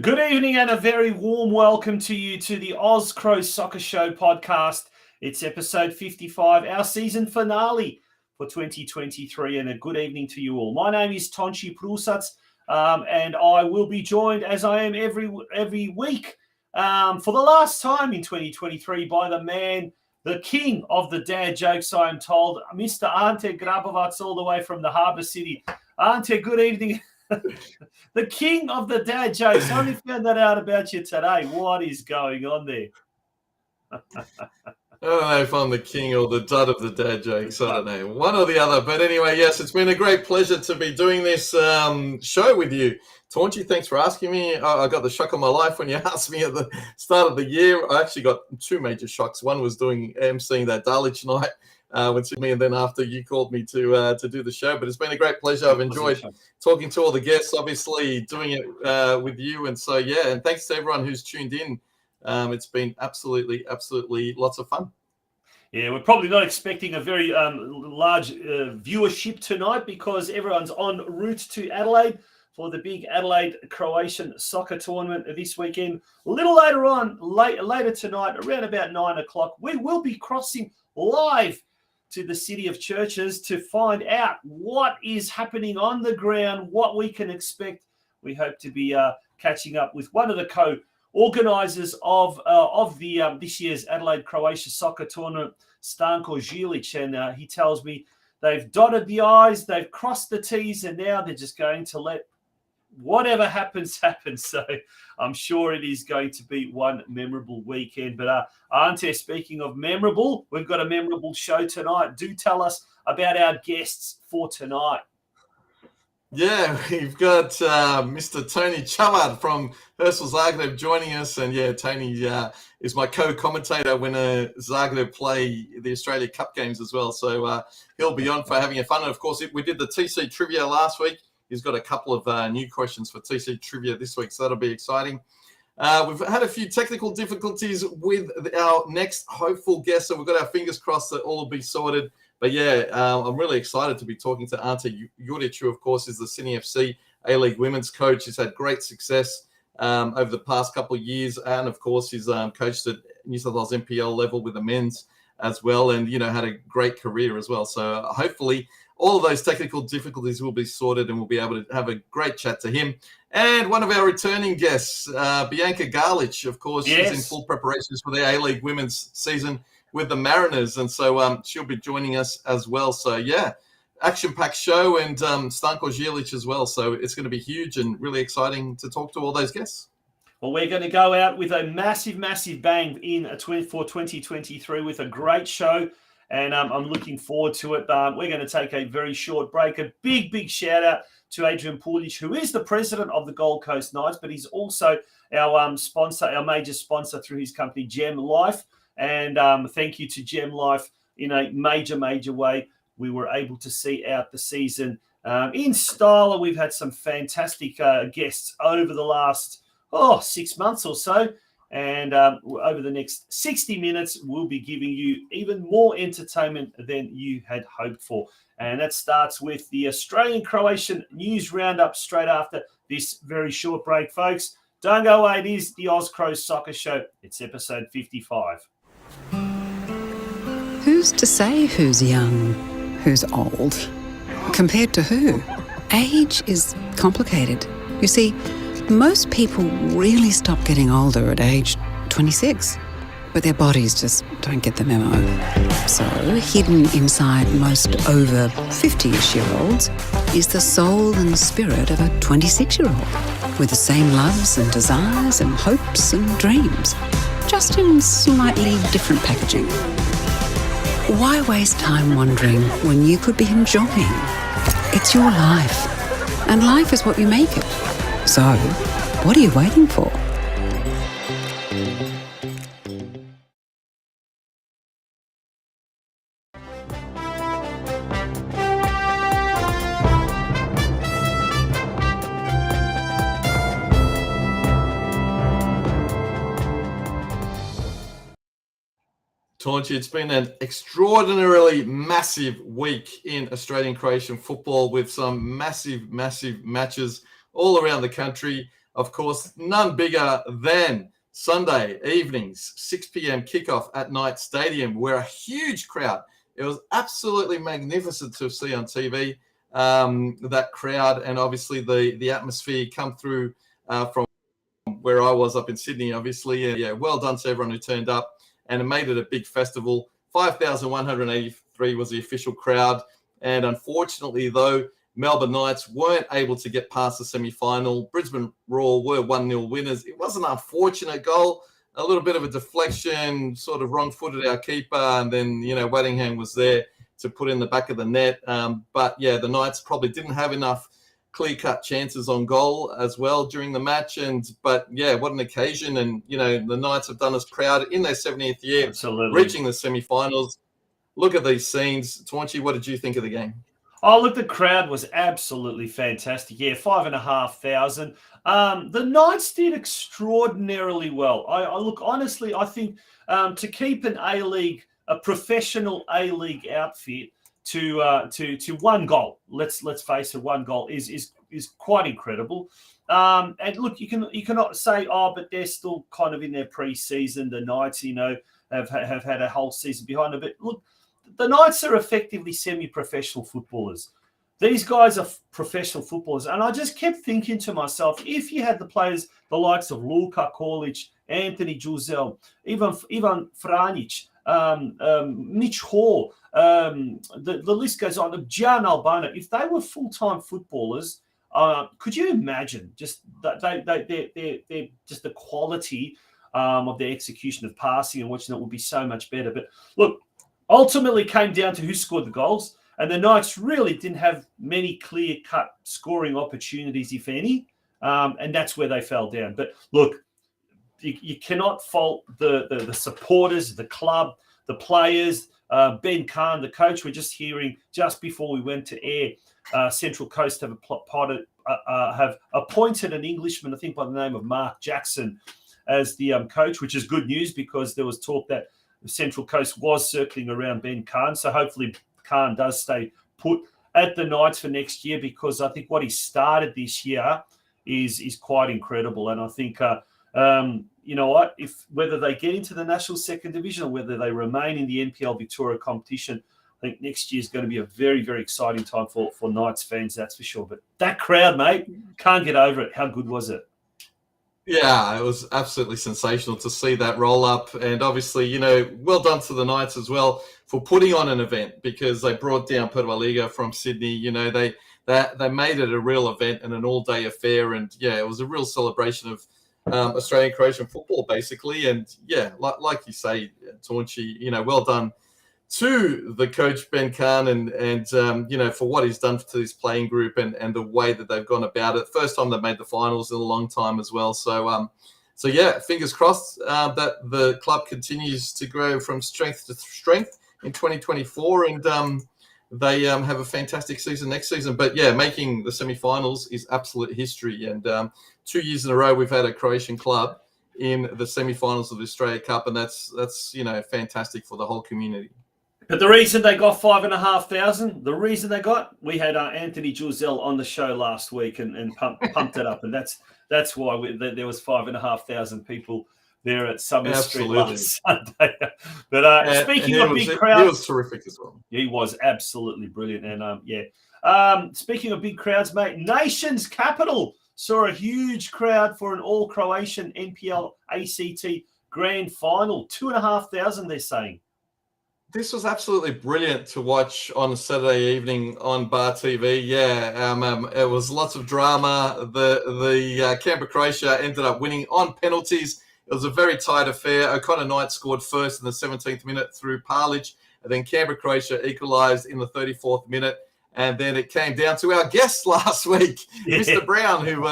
Good evening and a very warm welcome to you to the Oz Cro Soccer Show podcast. It's episode 55, our season finale for 2023, and a good evening to you all. My name is TONY CAVAR, and I will be joined, as I am every week, for the last time in 2023 by the man, the king of the dad jokes, I am told, Mr. Ante Grabovac, all the way from the Harbour City. Ante, good evening. The king of the dad jokes. I only found that out about you today. What is going on there? I don't know if I'm the king or the dud of the dad jokes. I don't know. One or the other. But anyway, yes, it's been a great pleasure to be doing this show with you. Taunchy, thanks for asking me. I got the shock of my life when you asked me at the start of the year. I actually got two major shocks. One was emceeing that GALIC night with Sydney, and then after you called me to do the show. But it's been a great pleasure. I've enjoyed talking to all the guests, obviously doing it with you. And so, yeah, and thanks to everyone who's tuned in. It's been absolutely lots of fun. Yeah, we're probably not expecting a very large viewership tonight because everyone's en route to Adelaide for the big Adelaide Croatian Soccer Tournament this weekend. A little later on, later tonight, around about 9 o'clock, we will be crossing live to the City of Churches to find out what is happening on the ground, what we can expect. We hope to be catching up with one of the co-organisers of the this year's Adelaide Croatian Soccer Tournament, STANKO ZILIC, and he tells me they've dotted the I's, they've crossed the T's, and now they're just going to let whatever happens, happen. So I'm sure it is going to be one memorable weekend. But Ante, speaking of memorable, we've got a memorable show tonight. Do tell us about our guests for tonight. Yeah, we've got Mr. Tony Cavar from Hurstville, Zagreb joining us. And yeah, Tony is my co-commentator when Zagreb play the Australia Cup games as well. So he'll be on for having a fun. And of course, we did the TC Trivia last week. He's got a couple of new questions for TC Trivia this week, so that'll be exciting. We've had a few technical difficulties with our next hopeful guest, so we've got our fingers crossed that all will be sorted. But yeah, I'm really excited to be talking to Ante Juric, who of course is the Sydney FC A-League women's coach. He's had great success over the past couple of years, and of course he's coached at New South Wales NPL level with the men's as well, and had a great career as well. So hopefully all of those technical difficulties will be sorted and we'll be able to have a great chat to him. And one of our returning guests, BIANCA GALIC, of course, she's in full preparations for the A-League women's season with the Mariners. And so she'll be joining us as well. So, yeah, action-packed show, and STANKO ZILIC as well. So it's going to be huge and really exciting to talk to all those guests. Well, we're going to go out with a massive bang for 2023 with a great show. And I'm looking forward to it. We're going to take a very short break. A big shout out to Adrian Pulic, who is the president of the Gold Coast Knights, but he's also our sponsor, our major sponsor through his company, Gem Life. And thank you to Gem Life in a major way. We were able to see out the season in style. We've had some fantastic guests over the last 6 months or so. And over the next 60 minutes, we'll be giving you even more entertainment than you had hoped for. And that starts with the Australian Croatian News Roundup straight after this very short break, folks. Don't go away. It is the Oz Cro Soccer Show. It's episode 55. Who's to say who's young, who's old? Compared to who? Age is complicated. You see, most people really stop getting older at age 26. but their bodies just don't get the memo. So, hidden inside most over 50-ish-year-olds is the soul and spirit of a 26-year-old with the same loves and desires and hopes and dreams, just in slightly different packaging. Why waste time wondering when you could be enjoying? It's your life, and life is what you make it. So, what are you waiting for? Taunchy, it's been an extraordinarily massive week in Australian Croatian football with some massive, massive matches all around the country. Of course, none bigger than Sunday evenings, 6 p.m. kickoff at Knight Stadium, where a huge crowd, it was absolutely magnificent to see on TV, that crowd, and obviously the atmosphere come through from where I was up in Sydney, obviously. And yeah, well done to everyone who turned up. And it made it a big festival. 5,183 was the official crowd. And unfortunately, though, Melbourne Knights weren't able to get past the semi-final. Brisbane Roar were 1-0 winners. It was an unfortunate goal, a little bit of a deflection, sort of wrong-footed our keeper. And then, Waddingham was there to put in the back of the net. But, yeah, the Knights probably didn't have enough clear-cut chances on goal as well during the match. But yeah, what an occasion. And, the Knights have done us proud in their 70th year, Absolutely. reaching the semi-finals. Look at these scenes. Taunchy, what did you think of the game? Oh, look, the crowd was absolutely fantastic. Yeah, 5,500. The Knights did extraordinarily well. I look, honestly, I think to keep an A-League, a professional A-League outfit to one goal. Let's face it, one goal is quite incredible. And look, you cannot say, but they're still kind of in their pre-season. The Knights, have had a whole season behind them. But look, the Knights are effectively semi-professional footballers. These guys are professional footballers, and I just kept thinking to myself, if you had the players, the likes of Luka Korlic, Anthony Juzel, Ivan Franjic, Mitch Hall, the list goes on, Gian Albano, if they were full-time footballers, could you imagine just that they're just the quality of their execution of passing and watching it would be so much better. But look, ultimately came down to who scored the goals, and the Knights really didn't have many clear-cut scoring opportunities, if any, and that's where they fell down. But look, you cannot fault the supporters, the club, the players, Ben Kahn, the coach. We're just hearing just before we went to air, Central Coast have appointed an Englishman, I think by the name of Mark Jackson, as the coach, which is good news because there was talk that the Central Coast was circling around Ben Kahn. So hopefully Kahn does stay put at the Knights for next year, because I think what he started this year is quite incredible. And I think, you know what, whether they get into the National Second Division or whether they remain in the NPL Victoria competition, I think next year is going to be a very, very exciting time for Knights fans, that's for sure. But that crowd, mate, can't get over it. How good was it? Yeah, it was absolutely sensational to see that roll up. And obviously, well done to the Knights as well for putting on an event, because they brought down Pedro Liga from Sydney. They made it a real event and an all-day affair. And, yeah, it was a real celebration of Australian Croatian football, basically. And, yeah, like you say, Taunchy, well done to the coach Ben Kahn and for what he's done to this playing group and the way that they've gone about it. First time they've made the finals in a long time as well. So yeah, fingers crossed that the club continues to grow from strength to strength in 2024, and they have a fantastic season next season. But yeah, making the semi-finals is absolute history. And 2 years in a row, we've had a Croatian club in the semi-finals of the Australia Cup, and that's fantastic for the whole community. But the reason they got 5,500, we had Anthony Juzel on the show last week and pumped it up, and that's why there was 5,500 people there at Summer Street last Sunday. But speaking of big crowds, he was terrific as well. He was absolutely brilliant, and speaking of big crowds, mate, Nations Capital saw a huge crowd for an all-Croatian NPL ACT grand final. 2,500, they're saying. This was absolutely brilliant to watch on a Saturday evening on Bar TV. Yeah, it was lots of drama. The Canberra Croatia ended up winning on penalties. It was a very tight affair. O'Connor Knight scored first in the 17th minute through Parlich, and then Canberra Croatia equalised in the 34th minute. And then it came down to our guest last week, Mr. Brown, who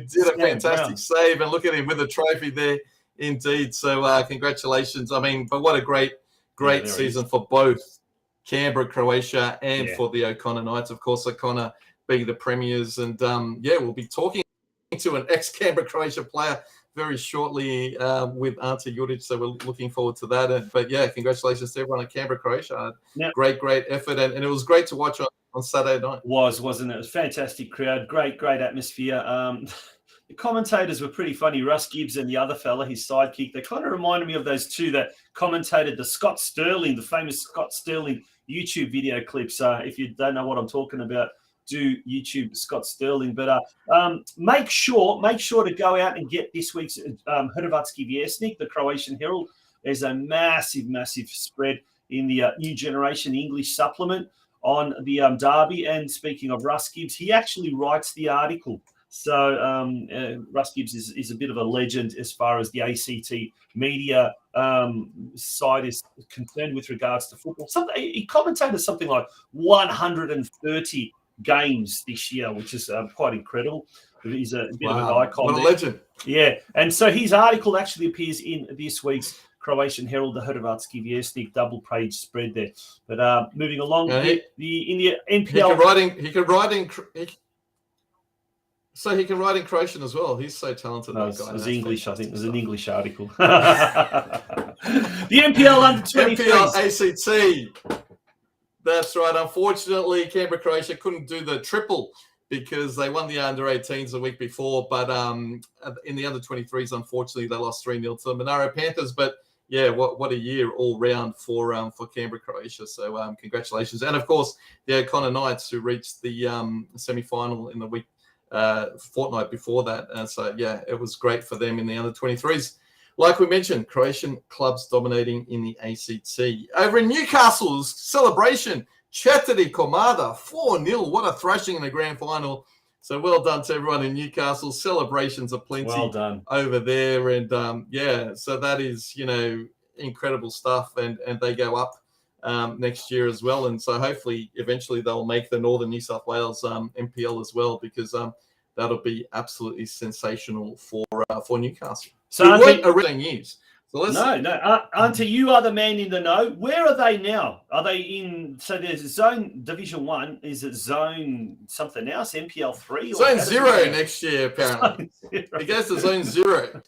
did a fantastic save. And look at him with a trophy there, indeed. So congratulations. I mean, but what a great season for both Canberra, Croatia, and for the O'Connor Knights. Of course, O'Connor being the premiers. And, we'll be talking to an ex-Canberra, Croatia player very shortly with Ante Juric. So we're looking forward to that. But, congratulations to everyone at Canberra, Croatia. Great effort. And it was great to watch on Saturday night. Wasn't it? It was a fantastic crowd. Great atmosphere. The commentators were pretty funny. Russ Gibbs and the other fella, his sidekick, they kind of reminded me of those two that commentated the Scott Sterling, the famous Scott Sterling YouTube video clips. If you don't know what I'm talking about, do YouTube Scott Sterling. But make sure to go out and get this week's Hrvatski Vjesnik, the Croatian Herald. There's a massive spread in the New Generation English supplement on the derby. And speaking of Russ Gibbs, he actually writes the article. So Russ Gibbs is a bit of a legend as far as the ACT media side is concerned with regards to football. He commentated something like 130 games this year, which is quite incredible. He's a bit of an icon. What a legend. Yeah, and so his article actually appears in this week's Croatian Herald, the Hrvatski Vjesnik, double-page spread there. But moving along, in the NPL... He can write in Croatian as well. He's so talented. No, it was English, I think. It was an English article. The NPL under-23s. NPL ACT. That's right. Unfortunately, Canberra Croatia couldn't do the triple because they won the under-18s the week before. But in the under-23s, unfortunately, they lost 3-0 to the Monaro Panthers. But, what a year all round for Canberra Croatia. So congratulations. And, of course, the O'Connor Knights, who reached the semi-final in the week fortnight before that. And so, it was great for them in the under-23s. Like we mentioned, Croatian clubs dominating in the ACT. Over in Newcastle's celebration, Četiri Komada, 4-0. What a thrashing in the grand final. So well done to everyone in Newcastle. Celebrations are plenty over there. And, so that is, incredible stuff. And they go up next year as well. And so hopefully, eventually, they'll make the Northern New South Wales NPL as well, because that'll be absolutely sensational for Newcastle. So news. So Ante, you are the man in the know. Where are they now? Are they in? So there's Zone Division 1. Is it Zone something else? NPL 3? Zone 0 next year, apparently. It goes to Zone 0.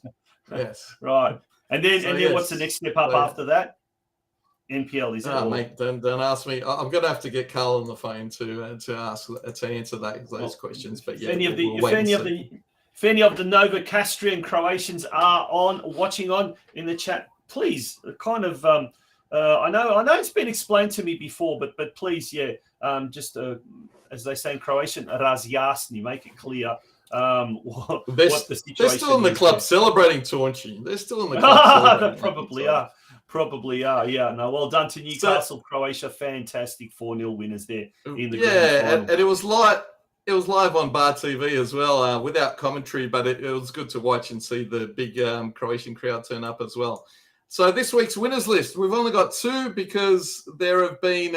Yes. Right. And then what's the next step up after that? NPL, is it? Oh, mate, don't ask me. I'm going to have to get Carl on the phone to answer those questions. But if any of the Nova Castrian Croatians are watching in the chat, please kind of I know it's been explained to me before, but please, just as they say in Croatian, razjasni, make it clear. What the situation they're still in the club celebrating Tonchi. They're still in the club. They probably are. Yeah. No, well done to Newcastle, Croatia. Fantastic 4-0 winners there in the grand final. And it was live. It was live on Bar TV as well, without commentary, but it was good to watch and see the big Croatian crowd turn up as well. So this week's winners list, we've only got 2 because there have been,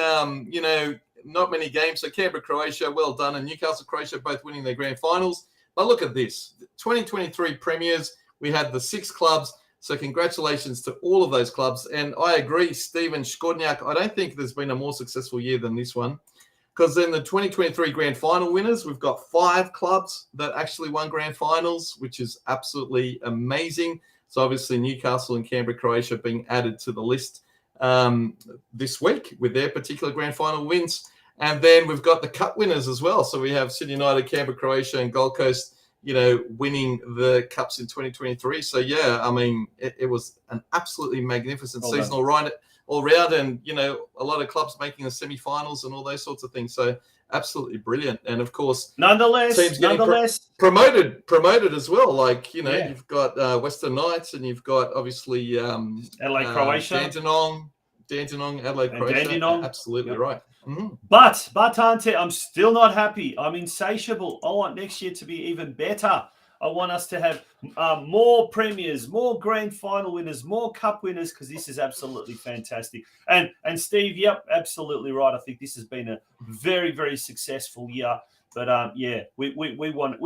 not many games. So Canberra, Croatia, well done, and Newcastle, Croatia both winning their grand finals. But look at this, 2023 premiers, we had the 6 clubs. So congratulations to all of those clubs. And I agree, Steven Škodnjak, I don't think there's been a more successful year than this one. Because in the 2023 grand final winners, we've got 5 clubs that actually won grand finals, which is absolutely amazing. So obviously Newcastle and Canberra, Croatia being added to the list this week with their particular grand final wins. And then we've got the cup winners as well. So we have Sydney United, Canberra, Croatia, and Gold Coast, winning the cups in 2023. So, it was an absolutely magnificent season all round. And, a lot of clubs making the semi-finals and all those sorts of things. So, absolutely brilliant. And of course, Nonetheless, teams getting promoted as well. Like, you know, Yeah. you've got Western Knights, and you've got obviously Adelaide Croatia. Dandenong, Adelaide And Croatia. Dandenong. Absolutely Yep. right. Mhm. But Ante, I'm still not happy. I'm insatiable. I want next year to be even better. I want us to have more premiers, more grand final winners, more cup winners, because this is absolutely fantastic. And Steve, yep, absolutely right. I think this has been a very, very successful year. But yeah, we want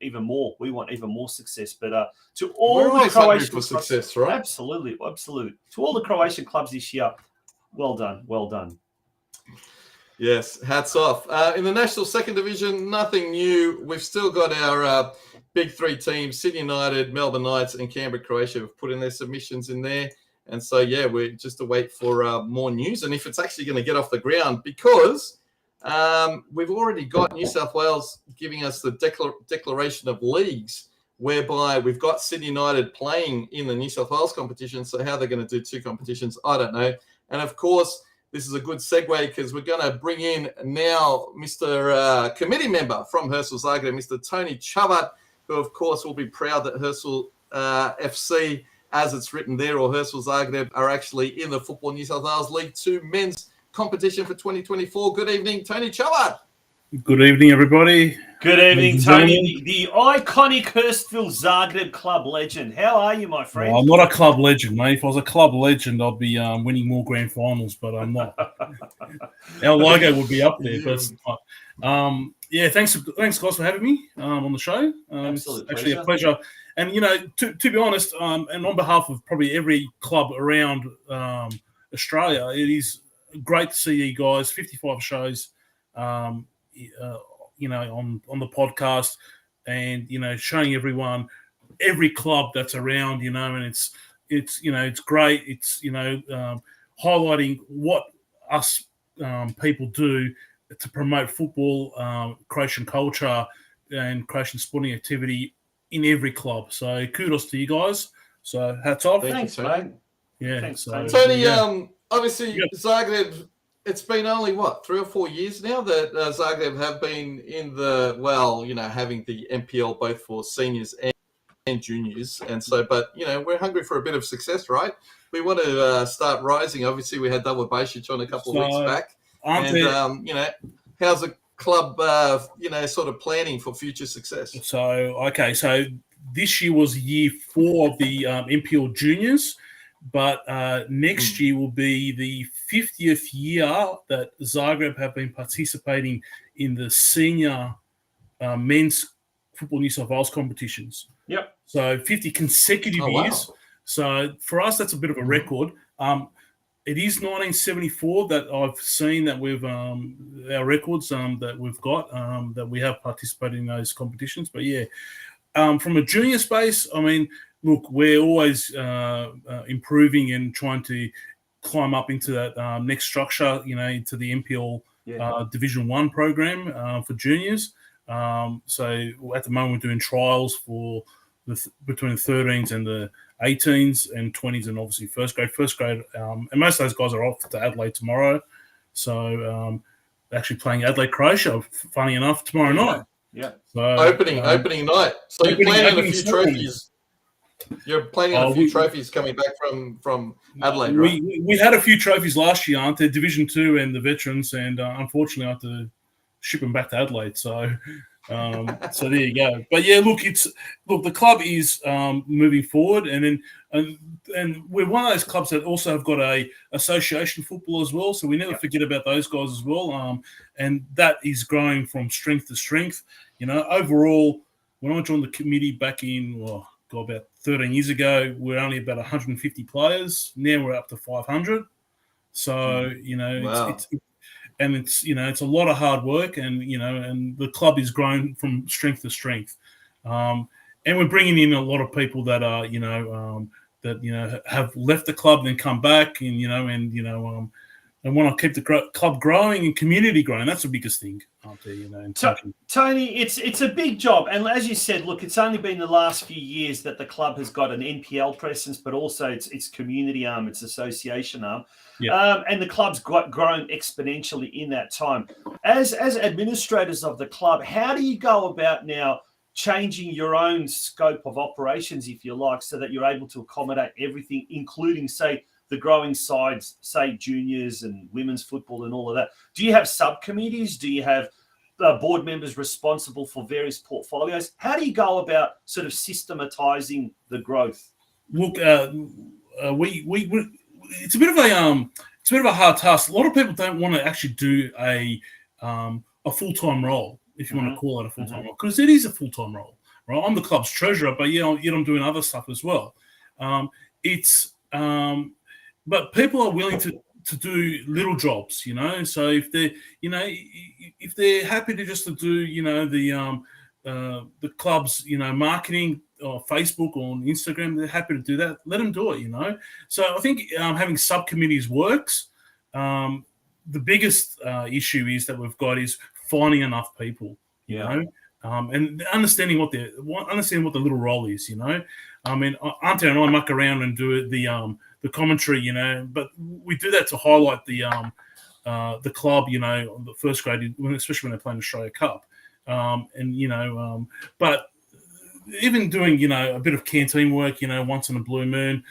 even more. We want even more success. But to all We're the always hungry Croatian for clubs, success, right? absolutely. To all the Croatian clubs this year, well done. Yes, hats off. In the National Second Division, nothing new. We've still got our big three teams, Sydney United, Melbourne Knights, and Canberra Croatia have put in their submissions in there. And so, yeah, we're just to wait for more news and if it's actually going to get off the ground, because we've already got New South Wales giving us the declaration of leagues, whereby we've got Sydney United playing in the New South Wales competition. So how they're going to do two competitions, I don't know. And, of course, this is a good segue because we're going to bring in now Mr. Committee member from Hurstville Zagreb, Mr. Tony Cavar, who, of course, will be proud that Hurstville FC, as it's written there, or Hurstville Zagreb, are actually in the Football New South Wales League 2 men's competition for 2024. Good evening, Tony Cavar. Good evening, everybody. Good evening, Tony, the iconic Hurstville Zagreb club legend. How are you, my friend? Well, I'm not a club legend, mate. If I was a club legend, I'd be winning more grand finals, but I'm not. Our logo would be up there, but it's not. Yeah, thanks guys for having me on the show. Absolute it's actually a pleasure. And, you know, to be honest, and on behalf of probably every club around Australia, it is great to see you guys, 55 shows, you know, on the podcast, and, you know, showing everyone, every club that's around, you know, and it's you know, it's great. It's, you know, highlighting what us people do to promote football, Croatian culture, and Croatian sporting activity in every club. So kudos to you guys. So hats off. Thanks, mate. Yeah. Thanks, so, Tony, yeah. obviously, Zagreb, it's been only, 3 or 4 years now that Zagreb have been in the, well, you know, having the NPL both for seniors and juniors. And so, but, you know, we're hungry for a bit of success, right? We want to start rising. Obviously, we had Double Basic on a couple of weeks back. And, you know, how's the club, you know, sort of planning for future success? So, okay, so this year was year 4 of the NPL juniors, but next year will be the 50th year that Zagreb have been participating in the senior men's Football New South Wales competitions. Yep. So 50 consecutive years. So for us, that's a bit of a record. It is 1974 that I've seen that we've our records that we've got that we have participated in those competitions. But yeah, from a junior space, I mean, look, we're always improving and trying to climb up into that next structure, you know, into the NPL Division 1 program for juniors. So at the moment, we're doing trials for between the 13s and the 18s and 20s, and obviously first grade. And most of those guys are off to Adelaide tomorrow. So actually playing Adelaide Croatia, funny enough, tomorrow night. Yeah. So, opening night. So you're planning a few trophies. You're planning on a few trophies coming back from Adelaide, right? We had a few trophies last year, aren't there? Division 2 and the veterans, and unfortunately I had to ship them back to Adelaide. So so there you go. But yeah, look, the club is moving forward, and we're one of those clubs that also have got a association football as well. So we never forget about those guys as well. And that is growing from strength to strength. You know, overall, when I joined the committee back in about 13 years ago, we're only about 150 players. Now we're up to 500. So you know, it's you know, it's a lot of hard work, and you know, and the club is growing from strength to strength, and we're bringing in a lot of people that are that have left the club and then come back, and and want to keep the club growing and community growing. That's the biggest thing. aren't there? You know, in Tony, it's a big job, and as you said, look, it's only been the last few years that the club has got an NPL presence, but also its community arm, its association arm, and the club's grown exponentially in that time. As administrators of the club, how do you go about now changing your own scope of operations, if you like, so that you're able to accommodate everything, including, say, the growing sides, say juniors and women's football and all of that? Do you have subcommittees? Do you have board members responsible for various portfolios? How do you go about sort of systematizing the growth? Look, we it's a bit of a hard task. A lot of people don't want to actually do a full-time role, if you want to call it a full-time role, because it is a full-time role, right? I'm the club's treasurer, but I'm doing other stuff as well. But people are willing to do little jobs, you know. So if they're happy to just to do, the club's, marketing or Facebook or on Instagram, they're happy to do that. Let them do it, you know. So I think having subcommittees works. The biggest issue is that we've got is finding enough people, you know, and understanding what the little role is, you know. I mean, Ante and I muck around and do the commentary, you know, but we do that to highlight the club, you know, on the first grade, especially when they're playing Australia Cup, but even doing, you know, a bit of canteen work, you know, once in a blue moon,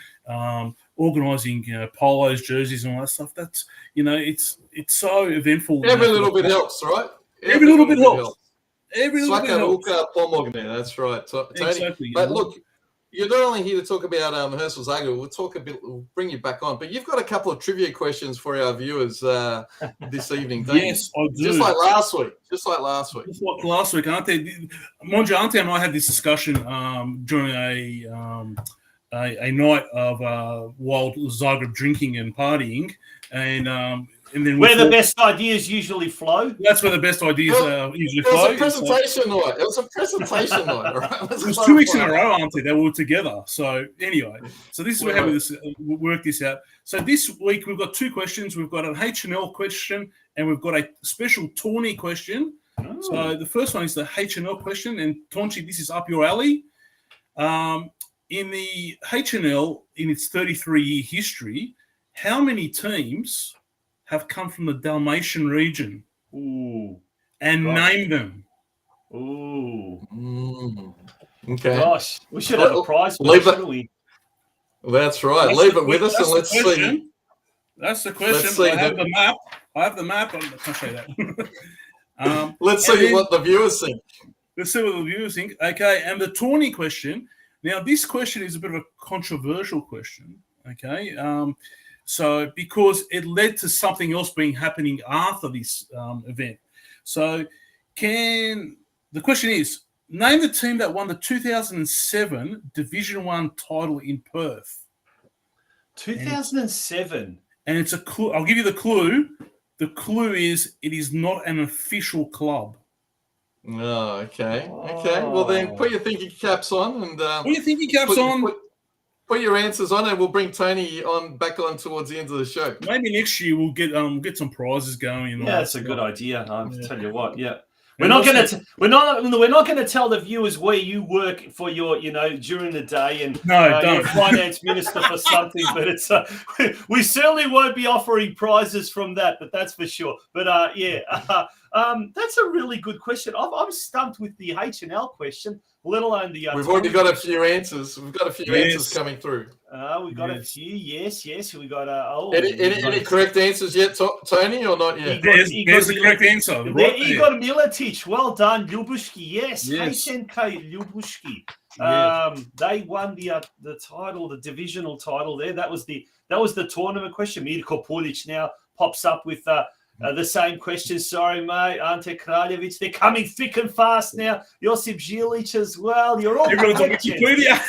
organising, you know, polos, jerseys, and all that stuff. That's, you know, it's so eventful. Every little bit helps, right? Every little bit helps. Every little bit helps. That's right, Tony. Exactly. But look, you're not only here to talk about Hurstville Zagreb. We'll bring you back on, but you've got a couple of trivia questions for our viewers this evening, don't you? Yes, I do. Just like last week. Just like last week, Ante. Mind you, Ante and I had this discussion during a night of wild Zagreb drinking and partying, and then where the best ideas usually flow. That's where the best ideas usually flow. It was a presentation night. It was a presentation night. Right? It was 2 weeks in a row, aren't they? They were together. So anyway, this is how we work this out. So this week we've got two questions. We've got an H&L question and we've got a special Tony question. Oh. So the first one is the H&L question, and Tonchi, this is up your alley. In the H&L, in its 33-year history, how many teams have come from the Dalmatian region? Ooh. And name them. Ooh. Okay. Gosh, we should have a prize for that, shouldn't we? That's right. Leave it with us and let's see. That's the question. I have the map. I can't say that. Let's see what the viewers think. Let's see what the viewers think. Okay, and the Tawny question. Now, this question is a bit of a controversial question. Okay. So, because it led to something else happening after this event. So, the question is, name the team that won the 2007 Division 1 title in Perth. 2007. And it's a clue. I'll give you the clue. The clue is it is not an official club. Oh, okay. Okay. Well, then put your thinking caps on and put your thinking caps on. Put your answers on, and we'll bring Tony back on towards the end of the show. Maybe next year we'll get some prizes going. Yeah, that's a good idea. I'll tell you what. Yeah, we're not going to tell the viewers where you work for your, during the day and your finance minister for something. But it's we certainly won't be offering prizes from that. But that's for sure. But that's a really good question. I'm stumped with the H&L question. Let alone the. We've already got a few answers. We've got a few answers coming through. We've got a few. Yes. We got any correct answers yet, Tony, or not yet? There's the correct answer. Igor Miletic. Well done, Ljubushki. Yes. HNK Ljubushki. They won the title, the divisional title there. That was the tournament question. Mirko Pulic now pops up with. The same question. Sorry, mate. Ante Kraljevic. They're coming thick and fast now. Josip Zilic as well. You're all Wikipedia.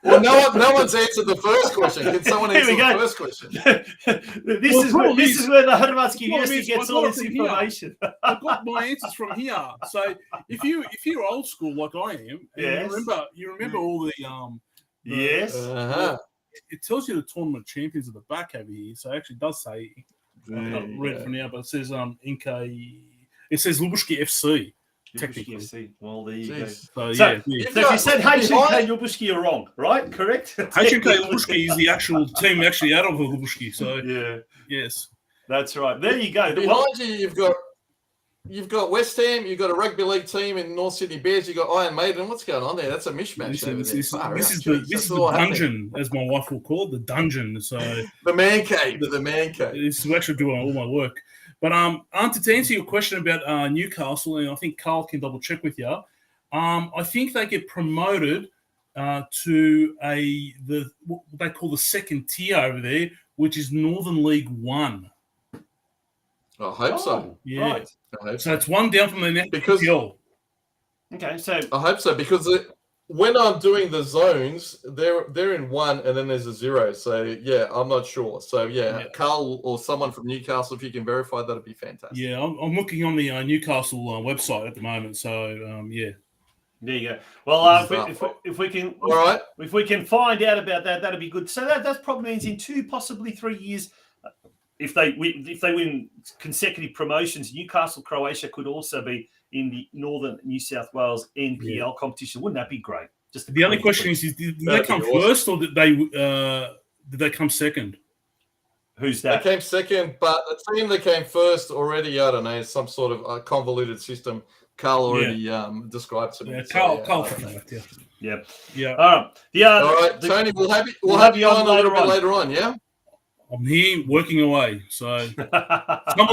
Well, no one's answered the first question. Can someone answer the first question? This is where the Hrvatski University gets all this information. I've got my answers from here. So if you're old school like I am, and you remember all the yes. It tells you the tournament champions at the back over here. So it actually does say I can't read it from now, but it says it says Lubushki FC. Technically. FC. Well, there you go. So So if you said HNK behind- Lubushki, you're wrong, right? Correct? HNK Lubushki is the actual team actually out of Lubushki. So Yeah, yes, that's right. There you go. Behind you, you've got West Ham, you've got a rugby league team in North Sydney Bears, you've got Iron Maiden. What's going on there? That's a mishmash. this is the dungeon, as my wife will call it, the dungeon. So the man cave. The man cave. this is actually doing all my work. But Ante, to answer your question about Newcastle, and I think Carl can double check with you. I think they get promoted to what they call the second tier over there, which is Northern League 1. I hope so. Yeah. Right. I hope So so. it's one down from the next Because- PL. Okay, so I hope so because when I'm doing the zones, they're in 1 and then there's a 0. So yeah, I'm not sure. So yeah, Carl or someone from Newcastle, if you can verify, that'd be fantastic. Yeah, I'm looking on the Newcastle website at the moment. So yeah. there you go. Well, This is if we can, All right. if we can find out about that, that'd be good. So that probably means in 2, possibly 3 years, if they win consecutive promotions, Newcastle Croatia could also be in the Northern New South Wales NPL competition. Wouldn't that be great? Just The only question is did they That'd come be awesome. first or did they come second? Who's They that? came second, but the team that came first already, I don't know, some sort of convoluted system. Carl already described to me. Yeah, So, Carl I don't can know. correct, yeah. Yeah. Yeah. All right. All right, Tony, we'll have you on a little bit later on, yeah? I'm here working away. So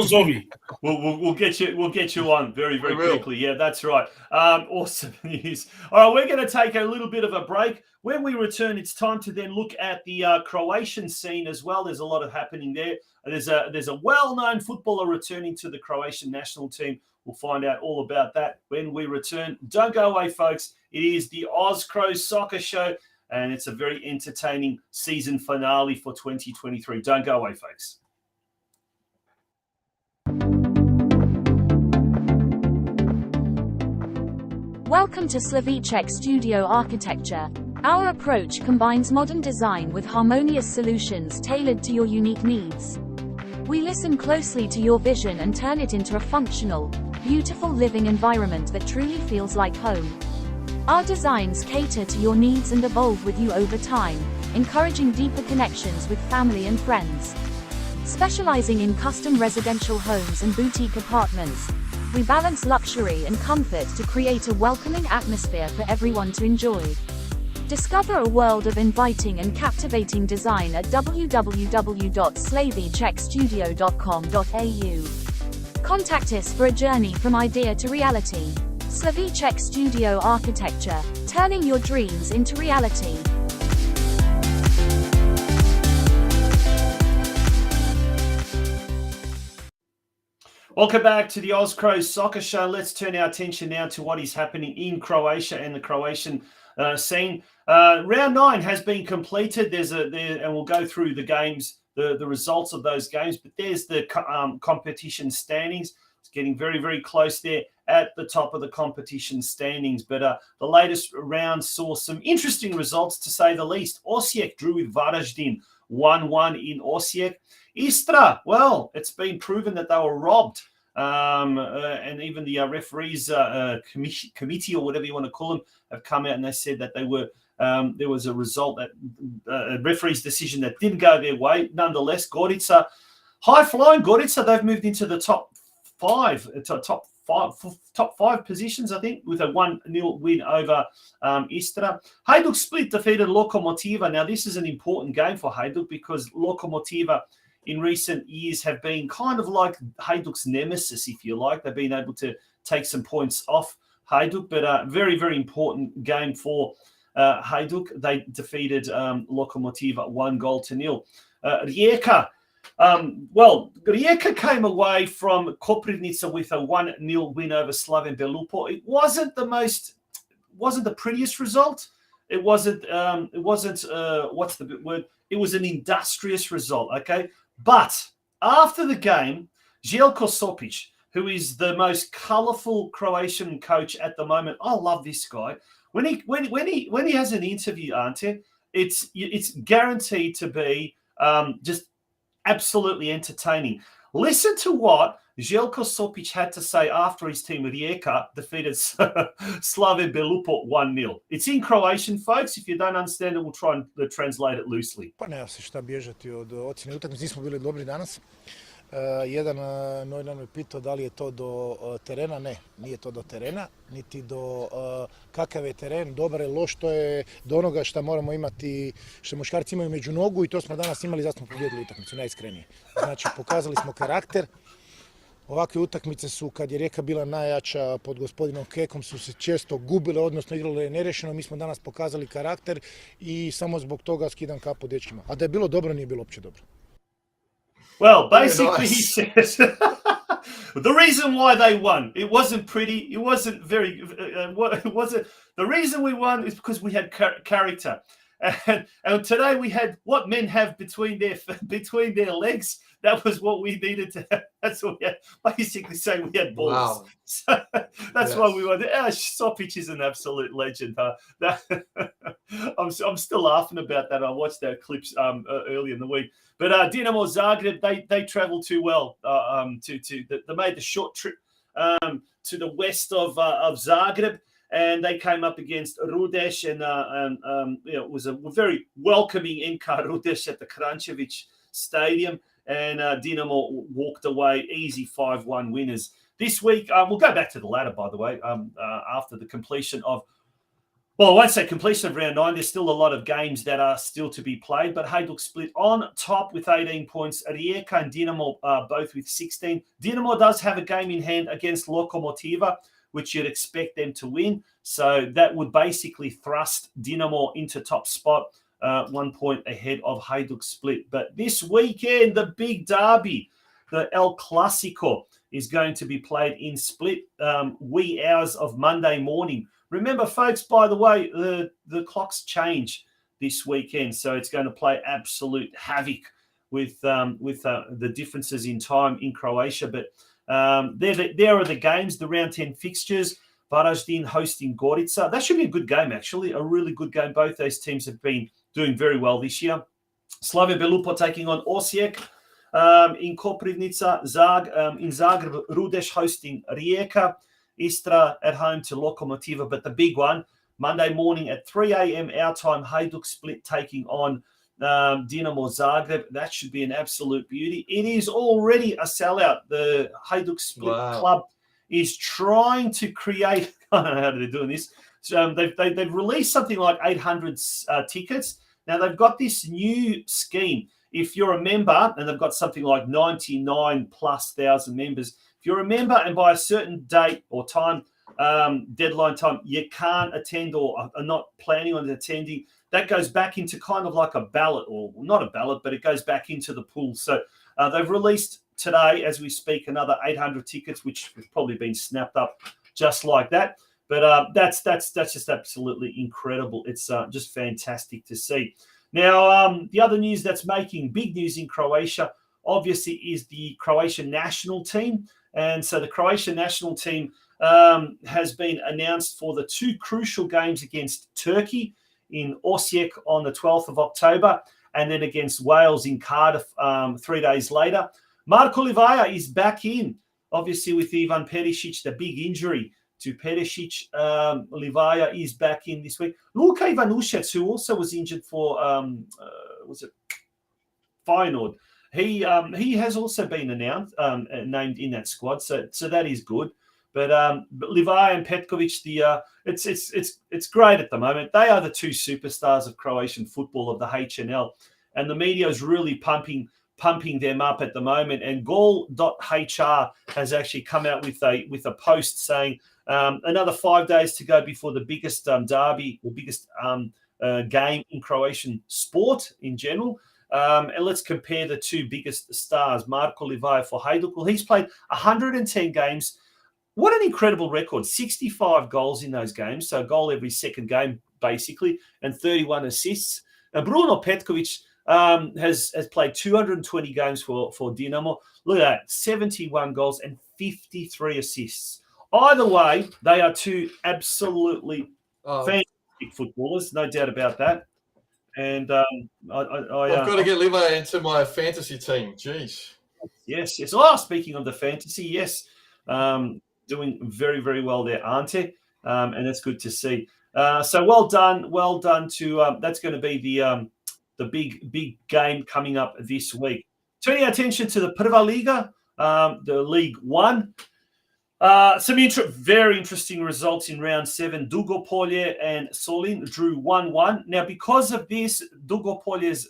Zombie. We'll get you on very We will. quickly. Yeah, that's right. Awesome news. All right, we're going to take a little bit of a break. When we return, it's time to then look at the Croatian scene as well. There's a lot of happening there. There's a well-known footballer returning to the Croatian national team. We'll find out all about that when we return. Don't go away, folks. It is the Oz Cro Soccer Show, and it's a very entertaining season finale for 2023. Don't go away, folks. Welcome to Slavicek Studio Architecture. Our approach combines modern design with harmonious solutions tailored to your unique needs. We listen closely to your vision and turn it into a functional, beautiful living environment that truly feels like home. Our designs cater to your needs and evolve with you over time, encouraging deeper connections with family and friends. Specializing in custom residential homes and boutique apartments, we balance luxury and comfort to create a welcoming atmosphere for everyone to enjoy. Discover a world of inviting and captivating design at www.slavicekstudio.com.au. Contact us for a journey from idea to reality. Slavicek Studio Architecture, turning your dreams into reality. Welcome back to the Oz Cro Soccer Show. Let's turn our attention now to what is happening in Croatia and the Croatian scene. Round 9 has been completed. And we'll go through the games, the results of those games. But there's the competition standings. It's getting very, very close there at the top of the competition standings. But the latest round saw some interesting results, to say the least. Osijek drew with Varaždin 1-1 in Osijek. Istra, well, it's been proven that they were robbed. And even the referees committee, or whatever you want to call them, have come out and they said that they were there was a result, that a referee's decision that didn't go their way. Nonetheless, Gorica, high-flying Gorica, they've moved into the top five positions, I think, with a 1-0 win over Istra. Hajduk Split defeated Lokomotiva. Now, this is an important game for Hajduk because Lokomotiva in recent years have been kind of like Hajduk's nemesis, if you like. They've been able to take some points off Hajduk, but a very, very important game for Hajduk. They defeated Lokomotiva 1-0. Rijeka. Rijeka came away from Koprivnica with a 1-0 win over Slaven Belupo. It wasn't the prettiest result. It wasn't what's the word? It was an industrious result, okay? But after the game, Željko Sopić, who is the most colourful Croatian coach at the moment, I love this guy. When he has an interview, Ante, it's guaranteed to be just absolutely entertaining. Listen to what Željko Sopić had to say after his team with Rijeka defeated Slave Belupo 1-0. It's in Croatian, folks. If you don't understand it, we'll try and translate it loosely. Pa nema se šta bježati od ocjene utakmice. Nismo bili dobri danas. Jedan novinar me pitao da li je to do terena. Ne, nije to do terena, niti do kakav je teren, dobar je, loš, to je do onoga što moramo imati, što muškarci imaju među nogu i to smo danas imali, zato smo pobjedili utakmicu, najiskrenije. Znači, pokazali smo karakter. Ovakve utakmice su, kad je Rijeka bila najjača pod gospodinom Kekom, su se često gubile, odnosno igrale nerešeno. Mi smo danas pokazali karakter i samo zbog toga skidam kapu dečkima. A da je bilo dobro, nije bilo uopće dobro. Well, basically, he says the reason why they won, it wasn't pretty, it wasn't very, it wasn't, the reason we won is because we had character. And today we had what men have between their legs. That was what we needed to have. That's what we had. Basically saying we had balls. Wow. So that's why we won. Sopić is an absolute legend. I'm still laughing about that. I watched that clips early in the week. But Dinamo Zagreb, they travelled too well. They made the short trip to the west of Zagreb. And they came up against Rudeš, and it was a very welcoming NK Rudeš at the Kranjčević Stadium, and Dinamo walked away easy 5-1 winners. This week, we'll go back to the ladder, by the way, after the completion of, well, I won't say completion of round 9. There's still a lot of games that are still to be played, but Hajduk split on top with 18 points. Rijeka and Dinamo both with 16. Dinamo does have a game in hand against Lokomotiva, which you'd expect them to win. So that would basically thrust Dinamo into top spot, 1 point ahead of Hajduk Split. But this weekend, the big derby, the El Clasico, is going to be played in Split, wee hours of Monday morning. Remember, folks, by the way, the clocks change this weekend, so it's going to play absolute havoc with the differences in time in Croatia. But there are the games, the round 10 fixtures. Varaždin hosting Gorica. That should be a good game, actually, a really good game. Both those teams have been doing very well this year. Slavia Belupo taking on Osijek in Koprivnica. In Zagreb, Rudeš hosting Rijeka. Istra at home to Lokomotiva. But the big one, Monday morning at 3 a.m. our time, Hajduk Split taking on Dinamo Zagreb. That should be an absolute beauty. It is already a sellout. The Hajduk Split club is trying to create, I don't know how they're doing this. So they've released something like 800 tickets. Now they've got this new scheme. If you're a member, and they've got something like 99,000+ members, if you're a member and by a certain date or time, deadline time, you can't attend or are not planning on attending, that goes back into kind of like a ballot, or not a ballot, but it goes back into the pool. So they've released today, as we speak, another 800 tickets, which have probably been snapped up just like that. But that's just absolutely incredible. It's just fantastic to see. Now, the other news that's making big news in Croatia, obviously, is the Croatian national team. And so the Croatian national team has been announced for the two crucial games against Turkey in Osijek on the 12th of October, and then against Wales in Cardiff 3 days later. Marko Livaja is back in, obviously with Ivan Perisic, the big injury to Perisic. Livaja is back in this week. Luka Ivanušec, who also was injured for, Feyenoord, he has also been announced, named in that squad, so that is good. But Livaja and Petkovic, it's great at the moment. They are the two superstars of Croatian football, of the HNL, and the media is really pumping them up at the moment. And Goal.hr has actually come out with a post saying another 5 days to go before the biggest derby or biggest game in Croatian sport in general. And let's compare the two biggest stars. Marko Livaja for Hajduk. Well, he's played 110 games. What an incredible record. 65 goals in those games. So a goal every second game, basically, and 31 assists. And Bruno Petkovic has played 220 games for Dinamo. Look at that, 71 goals and 53 assists. Either way, they are two absolutely fantastic footballers, no doubt about that. And I've got to get Livaja into my fantasy team. Jeez. Yes, yes. Oh, speaking of the fantasy, yes, doing very, very well there, Ante, and that's good to see. So well done to that's going to be the big game coming up this week. Turning our attention to the Prva Liga, the League One. Some very interesting results in round 7. Dugopolje and Solin drew 1-1. Now, because of this, Dugopolje's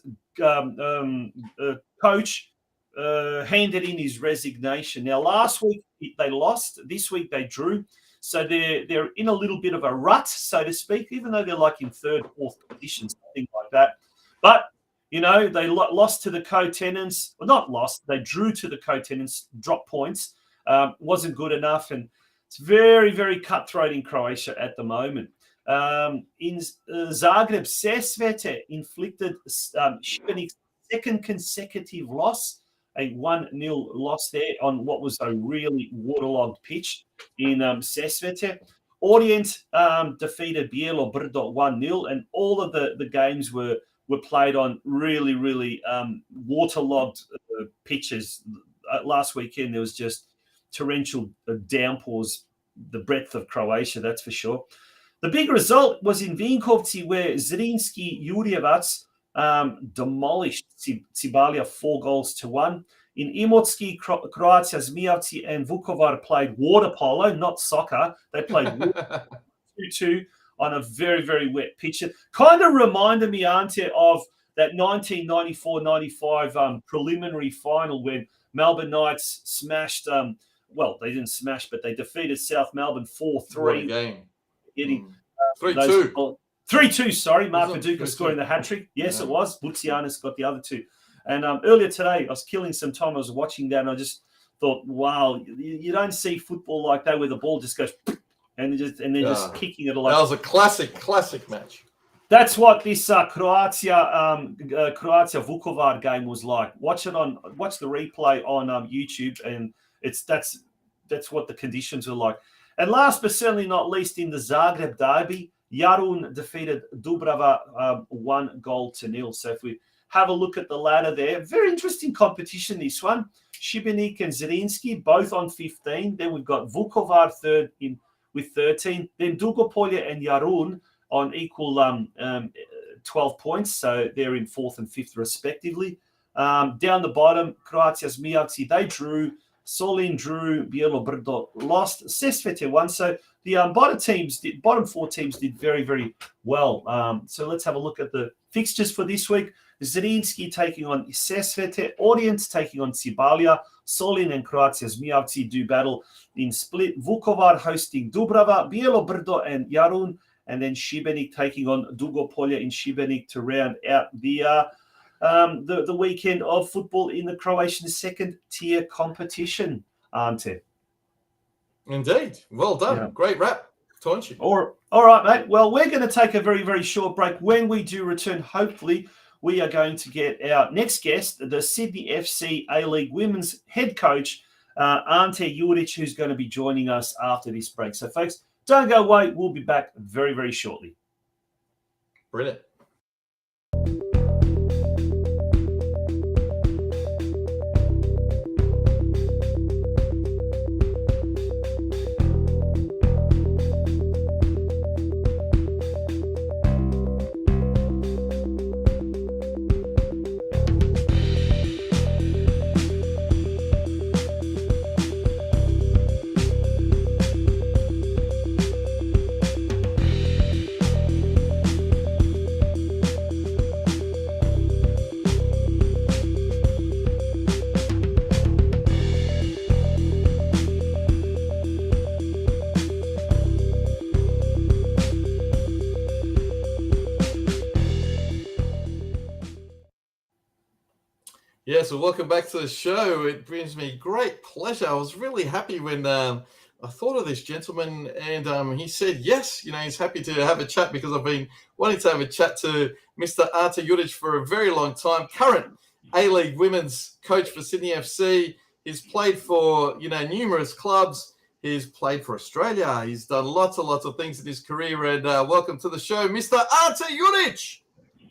coach handed in his resignation. Now, last week they lost. This week they drew. So they're in a little bit of a rut, so to speak, even though they're like in 3rd, 4th position, something like that. But, you know, they lost to the co-tenants. Well, not lost. They drew to the co-tenants, dropped points. Wasn't good enough, and it's very, very cutthroat in Croatia at the moment. In Zagreb, Sesvete inflicted Šibenik's 2nd consecutive loss, a 1-0 loss there on what was a really waterlogged pitch in Sesvete. Orient defeated Bijelo Brdo 1-0, and all of the games were played on really, really waterlogged pitches. Last weekend, there was just torrential downpours, the breadth of Croatia, that's for sure. The big result was in Vinkovci, where Zrinski Jurjevac demolished Cibalia 4-1. In Imotski, Croatia Zmijavci and Vukovar played water polo, not soccer. They played 2-2 on a very, very wet pitch. It kind of reminded me, Ante, of that 1994-95 preliminary final when Melbourne Knights smashed well, they didn't smash, but they defeated South Melbourne 4-3. Game. Getting 3-2. 3-2, sorry. Mark Viduka scoring the hat-trick. Yes, it was. Butsianis got the other 2. And earlier today, I was killing some time. I was watching that, and I just thought, wow, you don't see football like that where the ball just goes and they're just kicking it. Like that was a classic match. That's what this Croatia Vukovar game was like. Watch the replay on YouTube, and that's what the conditions were like. And last but certainly not least, in the Zagreb derby, Jarun defeated Dubrava 1-0. So if we have a look at the ladder there, very interesting competition, this one. Šibenik and Zrinski both on 15. Then we've got Vukovar third with 13. Then Dugopolje and Jarun on equal 12 points. So they're in 4th and 5th respectively. Down the bottom, Croatia Zmijavci, they drew. Solin drew, Bijelo Brdo lost, Sesvete won. So the bottom 4 teams did very, very well. So let's have a look at the fixtures for this week. Zrinski taking on Sesvete, Orient taking on Cibalia, Solin and Croatia Zmijavci do battle in Split, Vukovar hosting Dubrava, Bijelo Brdo and Jarun, and then Šibenik taking on Dugopolje in Šibenik to round out the weekend of football in the Croatian 2nd tier competition, Ante. Indeed. Well done. Yeah. Great wrap. Tonchi. All right, mate. Well, we're going to take a very, very short break. When we do return, hopefully, we are going to get our next guest, the Sydney FC A-League Women's head coach, Ante Juric, who's going to be joining us after this break. So, folks, don't go away. We'll be back very, very shortly. Brilliant. Yeah, so welcome back to the show. It brings me great pleasure. I was really happy when I thought of this gentleman, and he said yes. You know, he's happy to have a chat because I've been wanting to have a chat to Mr. Ante Juric for a very long time. Current A-League women's coach for Sydney FC. He's played for numerous clubs. He's played for Australia. He's done lots of things in his career. And welcome to the show, Mr. Ante Juric.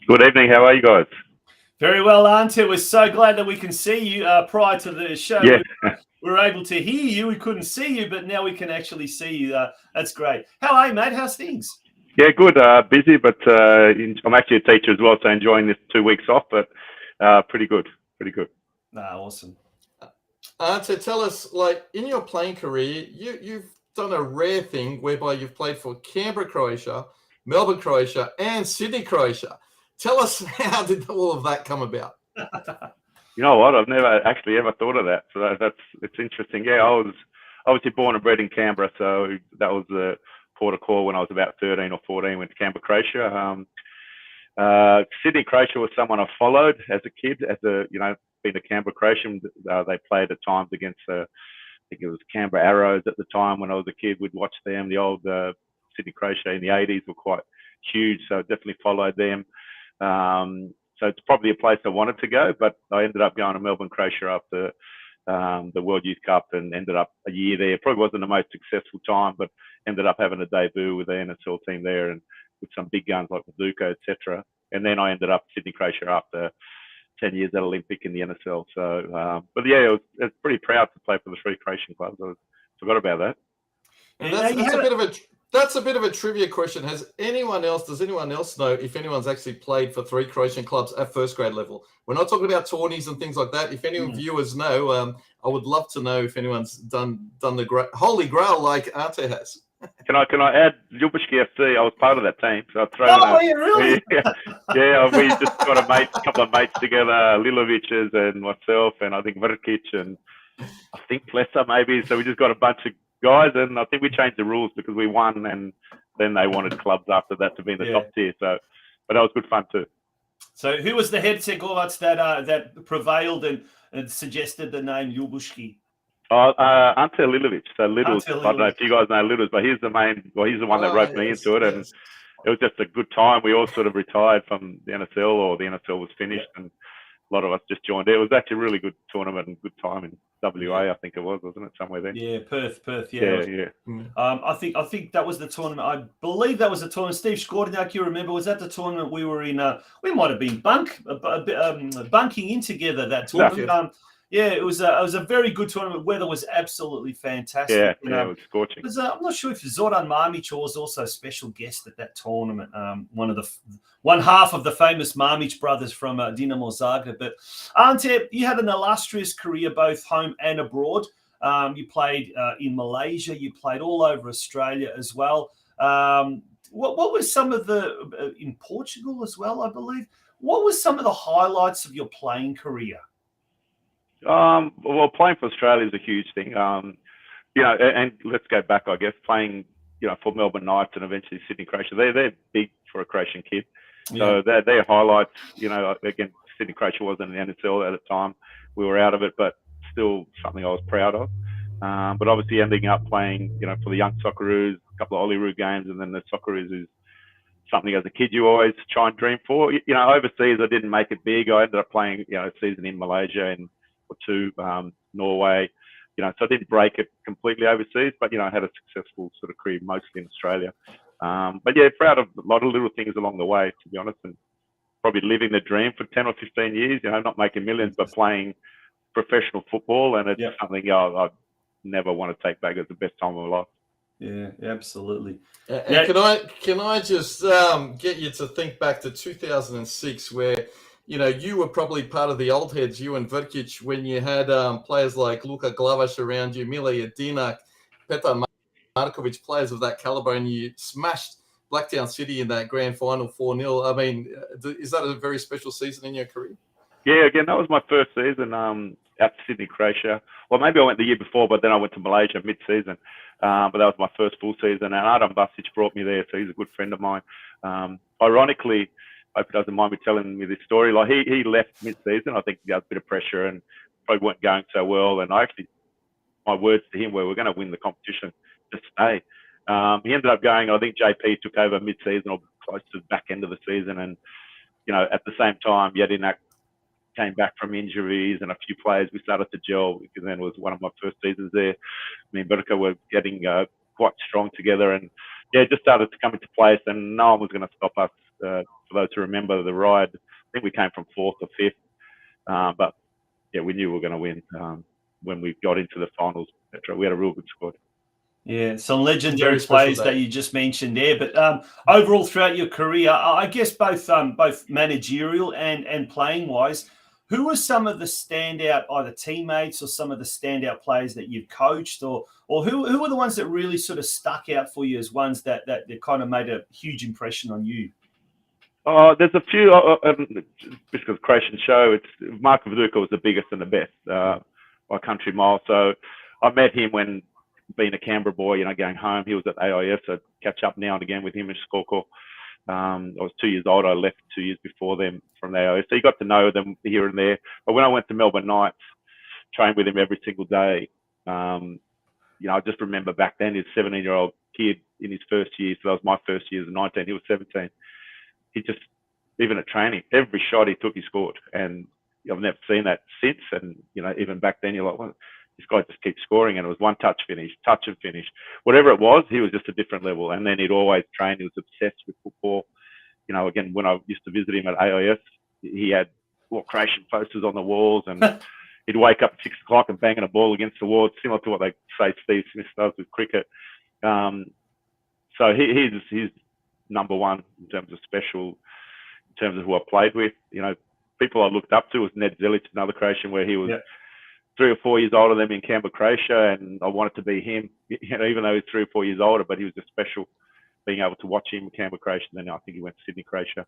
Good evening. How are you guys? Very well, Ante. We're so glad that we can see you. Prior to the show, Yeah. we were able to hear you. We couldn't see you, but now we can actually see you. That's great. How are you, mate? How's things? Yeah, good. Busy, but I'm actually a teacher as well, so enjoying this 2 weeks off, but pretty good. Pretty good. Awesome. Ante, tell us, like, in your playing career, you've done a rare thing whereby you've played for Canberra, Croatia, Melbourne, Croatia, and Sydney, Croatia. Tell us, how did all of that come about? You know what? I've never actually ever thought of that. So it's interesting. Yeah, I was obviously born and bred in Canberra, so that was the port of call when I was about 13 or 14. Went to Canberra, Croatia. Sydney, Croatia was someone I followed as a kid. Being a Canberra Croatian, they played at times against I think it was Canberra Arrows at the time when I was a kid. We'd watch them. The old Sydney Croatia in the 80s were quite huge, so I definitely followed them. So it's probably a place I wanted to go, but I ended up going to Melbourne, Croatia after the World Youth Cup and ended up a year there. Probably wasn't the most successful time, but ended up having a debut with the NSL team there and with some big guns like Mazuka, etc. And then I ended up Sydney, Croatia after 10 years at Olympic in the NSL. So, but yeah, I was pretty proud to play for the 3 Croatian clubs. I forgot about that. And that's a bit of a trivia question. Does anyone else know if anyone's actually played for 3 Croatian clubs at first grade level? We're not talking about tourneys and things like that. If any viewers know, I would love to know if anyone's done the holy grail like Ante has. Can I add Ljubuški FC? I was part of that team, so I've thrown. Oh, yeah, really? Yeah, we just got a couple of mates together, Lilovic's and myself, and I think Vrkic and I think Plesa maybe. So we just got a bunch of guys, and I think we changed the rules because we won, and then they wanted clubs after that to be in the top tier. So, but that was good fun too. So, who was the head Segovac that prevailed and suggested the name Ljubuški? Ante Lilovic. So Littles, I don't know if you guys know Littles, but he's the one that roped me into it, and it was just a good time. We all sort of retired from the NSL, or the NSL was finished, and a lot of us just joined. It was actually a really good tournament and good time in WA, I think it was, wasn't it, somewhere there? Yeah, Perth, yeah. I think that was the tournament. I believe that was the tournament. Steve Skordinak, you remember, was that the tournament we were in? We might have been bunking in together that tournament. Yeah, it was a very good tournament. Weather was absolutely fantastic. Yeah, it was scorching. I'm not sure if Zoran Mamić was also a special guest at that tournament. One half of the famous Mamić brothers from Dinamo Zagreb. But Ante, you had an illustrious career both home and abroad. You played in Malaysia. You played all over Australia as well. What was some of in Portugal as well, I believe? What was some of the highlights of your playing career? Well, playing for Australia is a huge thing. And let's go back, I guess, playing, for Melbourne Knights and eventually Sydney Croatia. They're big for a Croatian kid. So they're highlights. Again, Sydney Croatia wasn't in the NSL at the time. We were out of it, but still something I was proud of. But obviously ending up playing, for the young Socceroos, a couple of Olyroos games, and then the Socceroos is something as a kid you always try and dream for. Overseas I didn't make it big. I ended up playing, a season in Malaysia or 2, Norway, so I didn't break it completely overseas, but, I had a successful sort of career mostly in Australia. But yeah, proud of a lot of little things along the way, to be honest, and probably living the dream for 10 or 15 years, not making millions, but playing professional football. And it's something I never want to take back as the best time of my life. Yeah, absolutely. Can I just get you to think back to 2006 where, you were probably part of the old heads, you and Vrkic, when you had players like Luka Glavaš around you, Mile Jedinak, Petar Markovic, players of that caliber, and you smashed Blacktown City in that grand final 4-0. I mean, is that a very special season in your career? Yeah, again, that was my first season at Sydney, Croatia. Well, maybe I went the year before, but then I went to Malaysia mid-season. But that was my first full season, and Adam Basic brought me there, so he's a good friend of mine. Ironically, I hope he doesn't mind me telling me this story. Like he left mid-season. I think there was a bit of pressure and probably weren't going so well. And my words to him were, "We're going to win the competition. Just stay." He ended up going. I think JP took over mid-season or close to the back end of the season, and at the same time, Jedinak came back from injuries, and a few players we started to gel. Because then it was one of my first seasons there. Me and Berka were getting quite strong together, and it just started to come into place, and no one was going to stop us. For those who remember the ride think we came from 4th or 5th. But yeah, we knew we were going to win when we got into the finals. We had a real good squad. Yeah, some legendary players that you just mentioned there. But overall, throughout your career, I guess both managerial and playing wise, who were some of the standout either teammates or some of the standout players that you've coached, or who were the ones that really sort of stuck out for you as ones that kind of made a huge impression on you? There's a few, because Croatian show, it's Marko Viduka was the biggest and the best by country mile. So I met him when being a Canberra boy, you know, going home. He was at AIS, so I'd catch up now and again with him in Scorco. I was 2 years old. I left 2 years before them from the AIS. So you got to know them here and there. But when I went to Melbourne Knights, trained with him every single day. You know, I just remember back then, his 17-year-old kid in his first year. So that was my first year as a 19. He was 17. He just, even at training, every shot he took, he scored. And I've never seen that since. And, you know, even back then, you're like, well, this guy just keeps scoring. And it was one touch finish, touch and finish. Whatever it was, he was just a different level. And then he'd always train. He was obsessed with football. You know, again, when I used to visit him at AIS, he had Croatian posters on the walls. And he'd wake up at 6 o'clock and banging a ball against the wall, similar to what they say Steve Smith does with cricket. So he's number one in terms of special, in terms of who I played with. You know, people I looked up to was Ned ZILIC, another Croatian, where he was 3 or 4 years older than me in Canberra, Croatia, and I wanted to be him. You know, even though he's 3 or 4 years older, but he was just special being able to watch him in Canberra, Croatia. Then I think he went to Sydney, Croatia.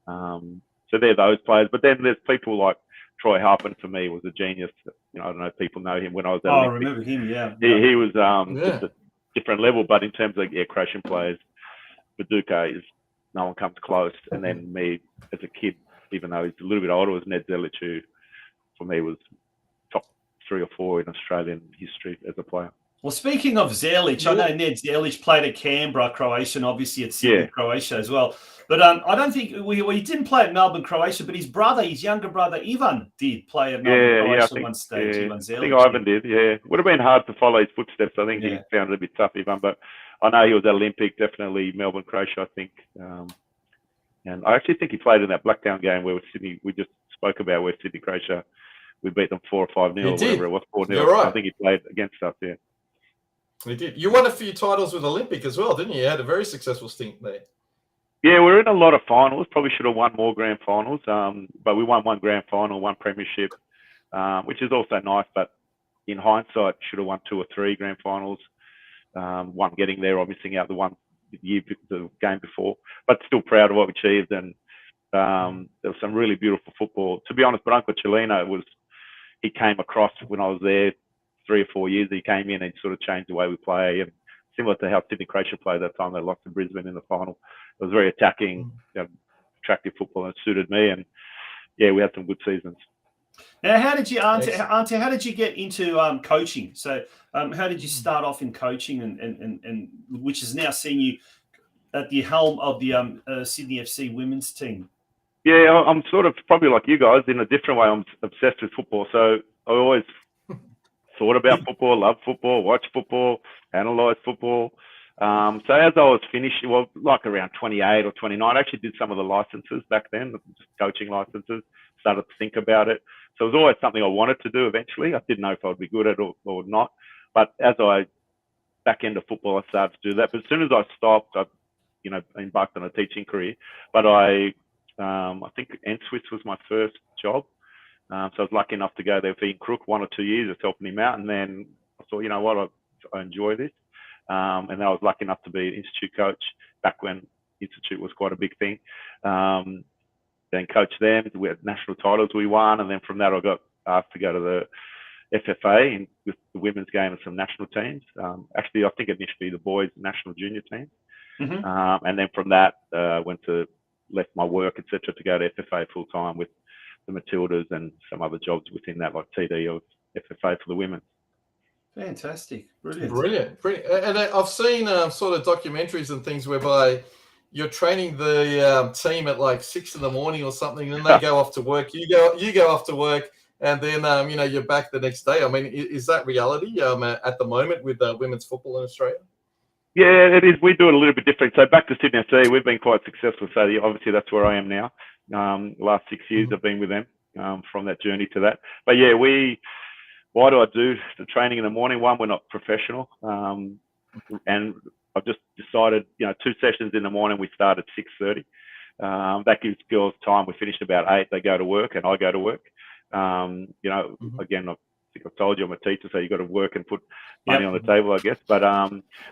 So they're those players. But then there's people like Troy Harpen. For me, was a genius. You know, I don't know if people know him when I was at Olympic. I remember him. Yeah, he was just a different level. But in terms of Croatian players, Viduka is no one comes close. And then me as a kid, even though he's a little bit older, was Ned ZILIC, who for me was top 3 or 4 in Australian history as a player. Well, speaking of ZILIC, I know Ned ZILIC played at Canberra, Croatian, obviously at Sydney, Croatia as well. But I don't think he didn't play at Melbourne, Croatia, but his younger brother, Ivan, did play at Melbourne, Croatia at one stage. Ivan ZILIC, I think Ivan did, Would have been hard to follow his footsteps. I think he found it a bit tough, Ivan. But I know he was at Olympic, definitely Melbourne, Croatia, I think. And I actually think he played in that Blacktown game where Sydney, we just spoke about, where Sydney, Croatia, we beat them 4 or 5-0 or whatever it was, 4-0. You're right. I think he played against us, He did. You won a few titles with Olympic as well, didn't you? You had a very successful stint there. Yeah, we're in a lot of finals. Probably should have won more grand finals. But we won 1 grand final, 1 premiership, which is also nice. But in hindsight, should have won 2 or 3 grand finals. 1 getting there or missing out the game before. But still proud of what we achieved. And there was some really beautiful football. To be honest, Branko Chelina he came across when I was there 3 or 4 years. He came in and sort of changed the way we play. And similar to how Sydney Croatia played that time, they lost to Brisbane in the final. It was very attacking, attractive football, and it suited me. And we had some good seasons. Now, how did you, Ante, how did you get into coaching? So, how did you start off in coaching, and which has now seen you at the helm of the Sydney FC women's team? Yeah, I'm sort of probably like you guys in a different way. I'm obsessed with football, so I always thought about football, loved football, watched football, analysed football. So as I was finishing, like around 28 or 29, I actually did some of the licenses back then, just coaching licenses, started to think about it. So it was always something I wanted to do eventually. I didn't know if I would be good at it or not. But as I back into football, I started to do that. But as soon as I stopped, I embarked on a teaching career. But I think Swiss was my first job. So I was lucky enough to go there for Ian Crook 1 or 2 years, just helping him out. And then I thought, you know what, I enjoy this. And then I was lucky enough to be an institute coach back when institute was quite a big thing. Then coached them. We had national titles we won. And then from that, I got asked to go to the FFA with the women's game and some national teams. Actually, I think initially the boys' national junior team. Mm-hmm. And then from that, left my work, etc., to go to FFA full time with the Matildas and some other jobs within that, like TD of FFA for the women. Fantastic. Brilliant. And I've seen sort of documentaries and things whereby you're training the team at like 6 a.m. or something, and then they go off to work. You go off to work, and then you're back the next day. I mean, is that reality at the moment with women's football in Australia? Yeah, it is. We do it a little bit different. So back to Sydney FC, we've been quite successful. So obviously that's where I am now. Last 6 years I've been with them from that journey to that. But yeah, why do I do the training in the morning? One, we're not professional. And I've just decided, 2 sessions in the morning, we start at 6:30. That gives girls time. We finish about 8. They go to work and I go to work. Again, I think I've told you I'm a teacher, so you've got to work and put money on the table, I guess. But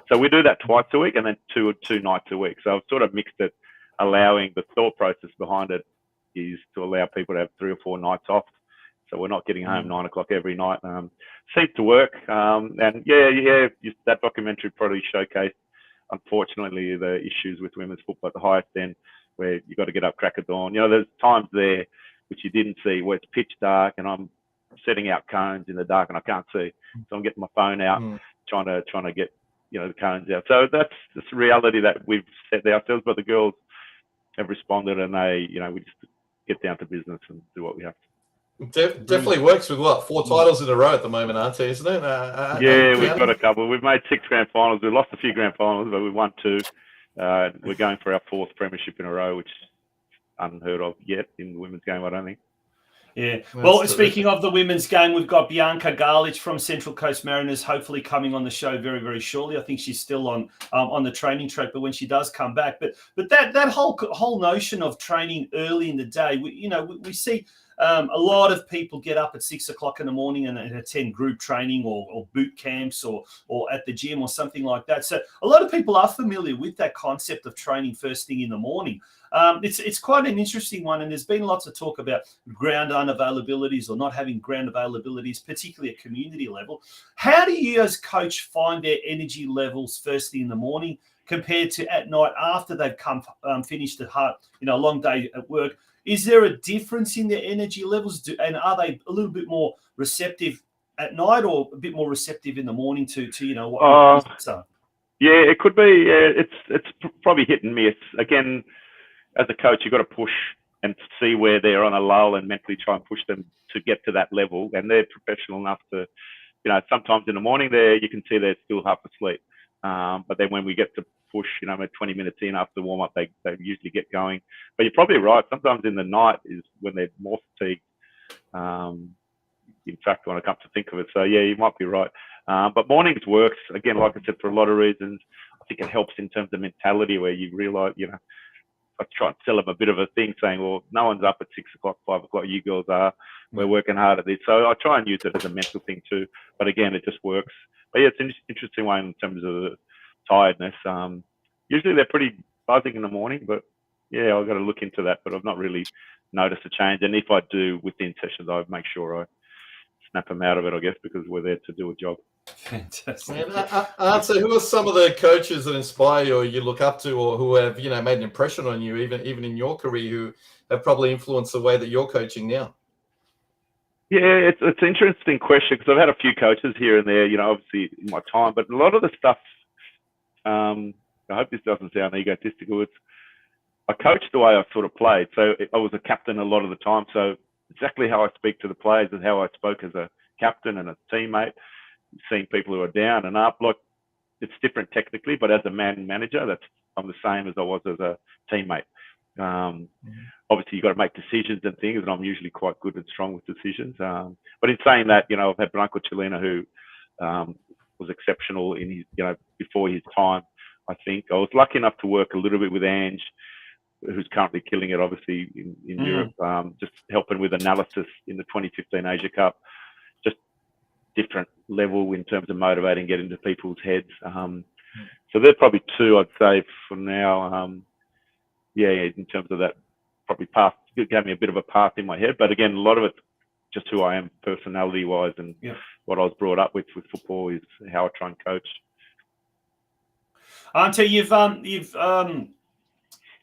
so we do that twice a week and then two nights a week. So I've sort of mixed it, allowing the thought process behind it is to allow people to have 3 or 4 nights off. So we're not getting home 9 o'clock every night. Seems to work. And that documentary probably showcased, unfortunately, the issues with women's football at the highest end, where you've got to get up crack of dawn. There's times there which you didn't see where it's pitch dark and I'm setting out cones in the dark and I can't see. So I'm getting my phone out, trying to get, the cones out. So that's the reality that we've set ourselves, but the girls have responded and they, we just get down to business and do what we have to. Definitely works with 4 titles in a row at the moment, Ante, isn't it? We've got a couple. We've made 6 grand finals. We've lost a few grand finals, but we've won 2. We're going for our 4th premiership in a row, which is unheard of yet in the women's game, I don't think. Yeah. Well, speaking of the women's game, we've got BIANCA GALIC from Central Coast Mariners hopefully coming on the show very, very shortly. I think she's still on the training track, but when she does come back, but that whole notion of training early in the day, we see a lot of people get up at 6 o'clock in the morning and attend group training or boot camps or at the gym or something like that. So a lot of people are familiar with that concept of training first thing in the morning. It's quite an interesting one, and there's been lots of talk about ground unavailabilities or not having ground availabilities, particularly at community level. How do you as coach find their energy levels first thing in the morning compared to at night after they've finished a long day at work? Is there a difference in their energy levels, and are they a little bit more receptive at night or a bit more receptive in the morning to what? Yeah, it could be. It's probably hit and miss. Again, as a coach, you've got to push and see where they're on a lull and mentally try and push them to get to that level. And they're professional enough to, sometimes in the morning you can see they're still half asleep. But then when we get to push, 20 minutes in after the warm up, they usually get going. But you're probably right. Sometimes in the night is when they're more fatigued. In fact, when I come to think of it. So yeah, you might be right. But mornings works, again, like I said, for a lot of reasons. I think it helps in terms of mentality where you realise, I try and sell them a bit of a thing saying, well, no one's up at 6 o'clock, 5 o'clock. You girls are. We're working hard at this. So I try and use it as a mental thing too. But again, it just works. But yeah, it's an interesting one in terms of tiredness. Usually they're pretty buzzing in the morning, but yeah, I've got to look into that. But I've not really noticed a change. And if I do within sessions, I make sure I snap them out of it, I guess, because we're there to do a job. Fantastic. So who are some of the coaches that inspire you or you look up to, or who have made an impression on you, even in your career, who have probably influenced the way that you're coaching now? Yeah, it's an interesting question because I've had a few coaches here and there, obviously in my time, but a lot of the stuff, I hope this doesn't sound egotistical, I coached the way I sort of played. So I was a captain a lot of the time. So exactly how I speak to the players is how I spoke as a captain and a teammate, seeing people who are down and up. Like, it's different technically, but as a man manager, I'm the same as I was as a teammate. Obviously, you've got to make decisions and things, and I'm usually quite good and strong with decisions. But in saying that, I've had Branko Chelina, who was exceptional in his, before his time. I think I was lucky enough to work a little bit with Ange, who's currently killing it, obviously in Europe, just helping with analysis in the 2015 Asia Cup. Just different level in terms of motivating, getting into people's heads. So they're probably 2 I'd say for now. In terms of that, probably path, it gave me a bit of a path in my head. But again, a lot of it's just who I am personality-wise, and what I was brought up with football is how I try and coach. Ante,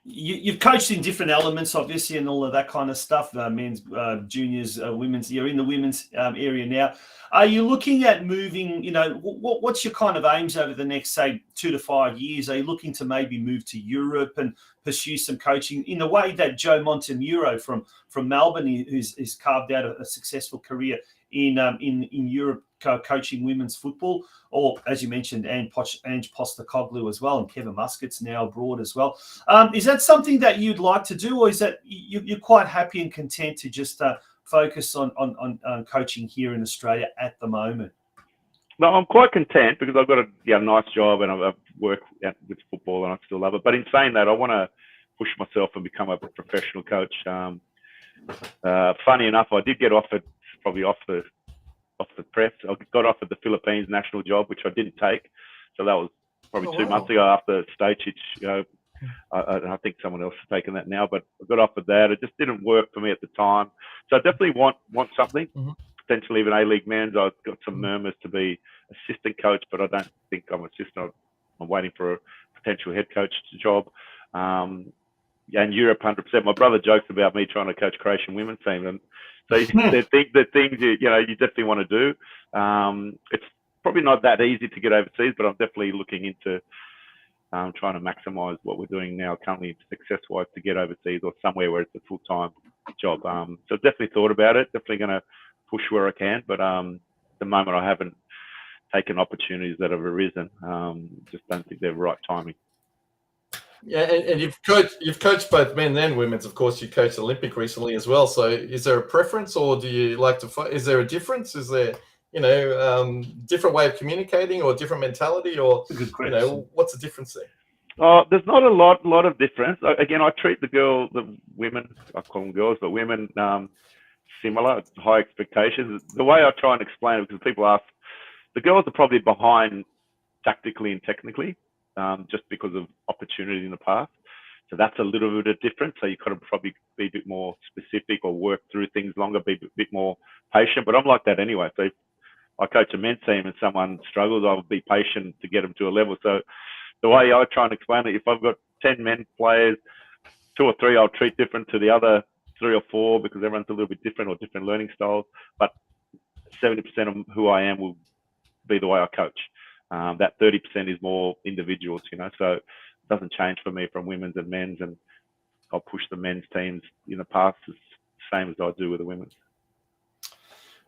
you've coached in different elements, obviously, and all of that kind of stuff. Men's, juniors, women's. You're in the women's area now. Are you looking at moving? What's your kind of aims over the next, say, 2 to 5 years? Are you looking to maybe move to Europe and pursue some coaching in the way that Joe Montemuro from Melbourne, who's carved out a successful career in Europe, coaching women's football, or as you mentioned, Ange Postecoglou as well, and Kevin Muscat's now abroad as well. Is that something that you'd like to do, or is that you're quite happy and content to just focus on coaching here in Australia at the moment? No, I'm quite content because I've got a nice job and I've worked with football and I still love it. But in saying that, I want to push myself and become a professional coach. Funny enough, I did get offered, probably off the press, I got offered the Philippines national job, which I didn't take. So that was probably 2 months ago after Stajcic. I think someone else has taken that now, but I got offered that. It just didn't work for me at the time. So I definitely want something. Potentially even A-League men's. I've got some murmurs to be assistant coach, but I don't think I'm assistant. I'm waiting for a potential head coach job. And Europe, 100%. My brother jokes about me trying to coach Croatian women's team, and so the things you definitely want to do. It's probably not that easy to get overseas, but I'm definitely looking into trying to maximise what we're doing now currently success-wise to get overseas or somewhere where it's a full-time job. So definitely thought about it. Definitely going to push where I can, but at the moment I haven't taken opportunities that have arisen. Just don't think they're right timing. Yeah, and you've coached both men and women's. Of course, you coached Olympic recently as well. So, is there a preference, or do you like to? Is there a difference? Is there different way of communicating, or different mentality, or what's the difference there? There's not a lot of difference. Again, I treat the women, I call them girls, but women similar, high expectations. The way I try and explain it, because people ask, the girls are probably behind tactically and technically, just because of opportunity in the past. So that's a little bit different. So you've got to probably be a bit more specific or work through things longer, be a bit more patient. But I'm like that anyway. So if I coach a men's team and someone struggles, I'll be patient to get them to a level. So the way I try and explain it, if I've got 10 men players, 2 or 3 I'll treat different to the other 3 or 4 because everyone's a little bit different or different learning styles. But 70% of who I am will be the way I coach. That 30% is more individuals, so it doesn't change for me from women's and men's, and I'll push the men's teams in the past the same as I do with the women's.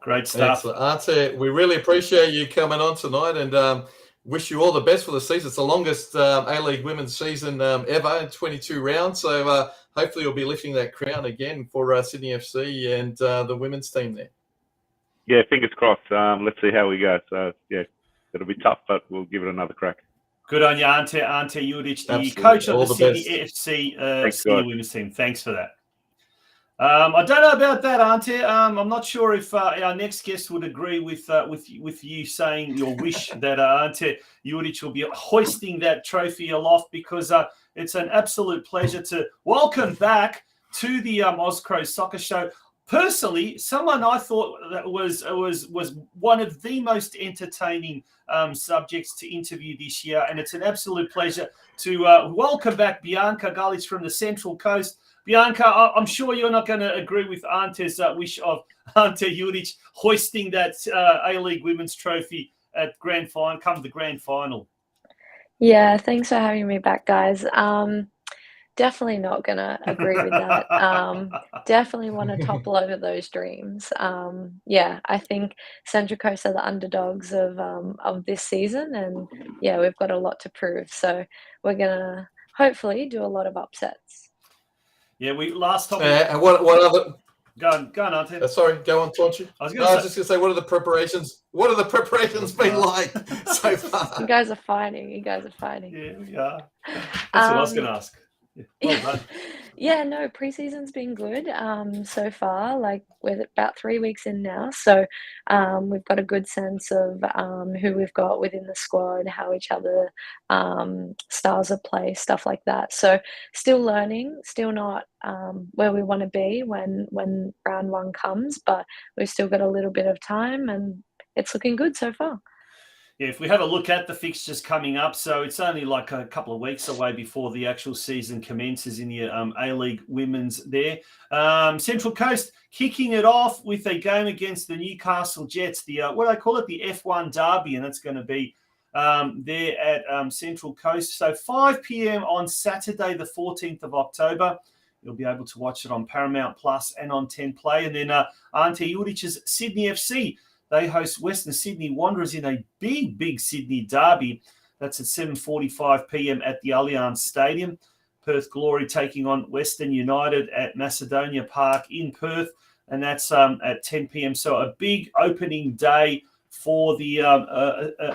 Great stuff. Ante, we really appreciate you coming on tonight, and wish you all the best for the season. It's the longest A-League women's season ever, 22 rounds. So hopefully you'll be lifting that crown again for Sydney FC and the women's team there. Yeah, fingers crossed. Let's see how we go. So, yeah, it'll be tough, but we'll give it another crack. Good on you, Ante Juric, the Absolutely. coach of all the the Sydney best. FC senior women's team. Thanks for that. I don't know about that, Ante. I'm not sure if our next guest would agree with you saying your wish that Ante Juric will be hoisting that trophy aloft, because it's an absolute pleasure to welcome back to the Oz Cro Soccer Show. Personally, someone I thought that was one of the most entertaining subjects to interview this year, and it's an absolute pleasure to welcome back BIANCA GALIC from the Central Coast. BIANCA, I'm sure you're not going to agree with Ante's wish of Ante Juric hoisting that A-League Women's Trophy at come the grand final. Yeah, thanks for having me back, guys. Definitely not going to agree with that. Definitely want to topple over those dreams. Yeah, I think Central Coast are the underdogs of this season, and yeah, we've got a lot to prove. So we're going to hopefully do a lot of upsets. Yeah, last topic. And what other? Go on, Ante. Sorry, go on, Torchy. I was just going to say, what are the preparations? What have the preparations been like so far? You guys are fighting. Yeah, we are. That's what I was going to ask. Yeah, well done. Yeah, no, preseason's been good so far. Like, we're about 3 weeks in now, so we've got a good sense of who we've got within the squad, how each other styles of play, stuff like that. So still learning, still not where we want to be when round 1 comes, but we've still got a little bit of time, and it's looking good so far. Yeah, if we have a look at the fixtures coming up, so it's only like a couple of weeks away before the actual season commences in the A-League Women's there. Central Coast kicking it off with a game against the Newcastle Jets, the what do they call it? The F1 Derby, and it's going to be there at Central Coast. So 5 p.m. on Saturday, the 14th of October. You'll be able to watch it on Paramount Plus and on 10 Play. And then Ante Juric's Sydney FC They host Western Sydney Wanderers in a big Sydney derby. That's at 7:45 p.m. at the Allianz Stadium. Perth Glory taking on Western United at Macedonia Park in Perth, and that's at 10 p.m. So a big opening day for the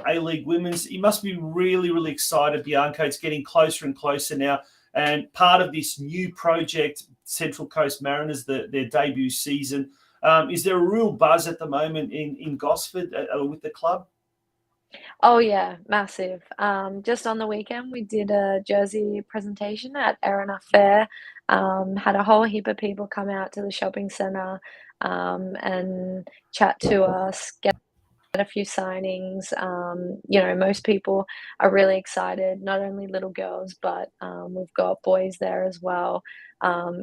A-League Women's. You must be really excited, Bianca. It's getting closer and closer now. And part of this new project, Central Coast Mariners, their debut season, is there a real buzz at the moment in Gosford with the club? Oh yeah, massive. Just on the weekend, we did a jersey presentation at Erina Fair. Had a whole heap of people come out to the shopping centre and chat to us, get a few signings. Most people are really excited, not only little girls, but we've got boys there as well,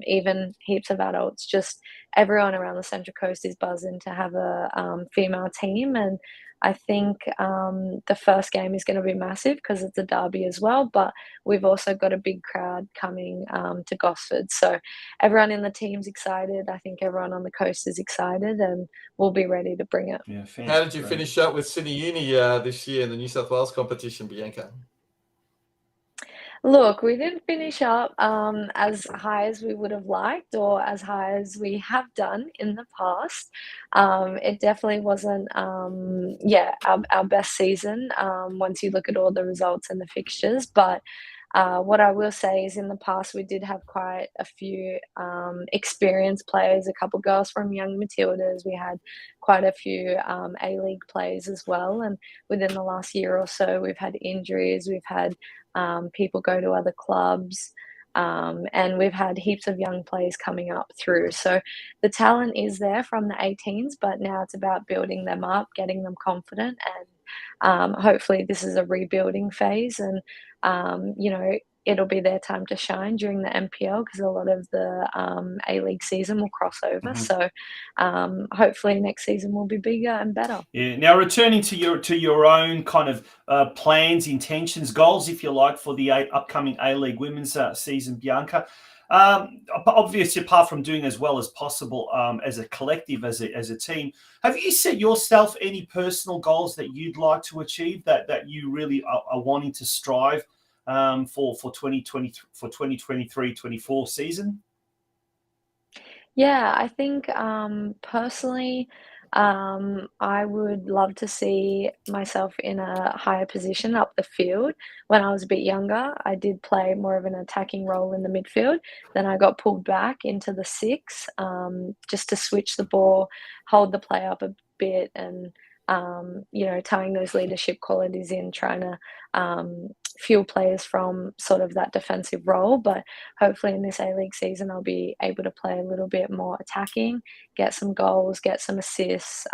even heaps of adults. Just everyone around the Central Coast is buzzing to have a female team, and I think the first game is going to be massive because it's a derby as well, but we've also got a big crowd coming to Gosford. So everyone in the team's excited. I think everyone on the coast is excited, and we'll be ready to bring it. Yeah, How did you finish up with Sydney Uni this year in the New South Wales competition, Bianca? Look, we didn't finish up as high as we would have liked or as high as we have done in the past. It definitely wasn't, our best season once you look at all the results and the fixtures. But what I will say is in the past, we did have quite a few experienced players, a couple girls from Young Matildas. We had quite a few A-League players as well. And within the last year or so, we've had injuries, we've had people go to other clubs, and we've had heaps of young players coming up through. So the talent is there from the 18s, but now it's about building them up, getting them confident, and hopefully this is a rebuilding phase, and it'll be their time to shine during the NPL because a lot of the A-League season will cross over. So hopefully next season will be bigger and better. Yeah. Now, returning to your own kind of plans, intentions, goals, if you like, for the upcoming A-League Women's season, Bianca. Obviously, apart from doing as well as possible as a collective, as a team, have you set yourself any personal goals that you'd like to achieve that you really are wanting to strive for 2023-24 season? Yeah, I think personally, I would love to see myself in a higher position up the field. When I was a bit younger, I did play more of an attacking role in the midfield. Then I got pulled back into the six, just to switch the ball, hold the play up a bit, and tying those leadership qualities in, trying to fuel players from sort of that defensive role. But hopefully in this A-League season, I'll be able to play a little bit more attacking, get some goals, get some assists.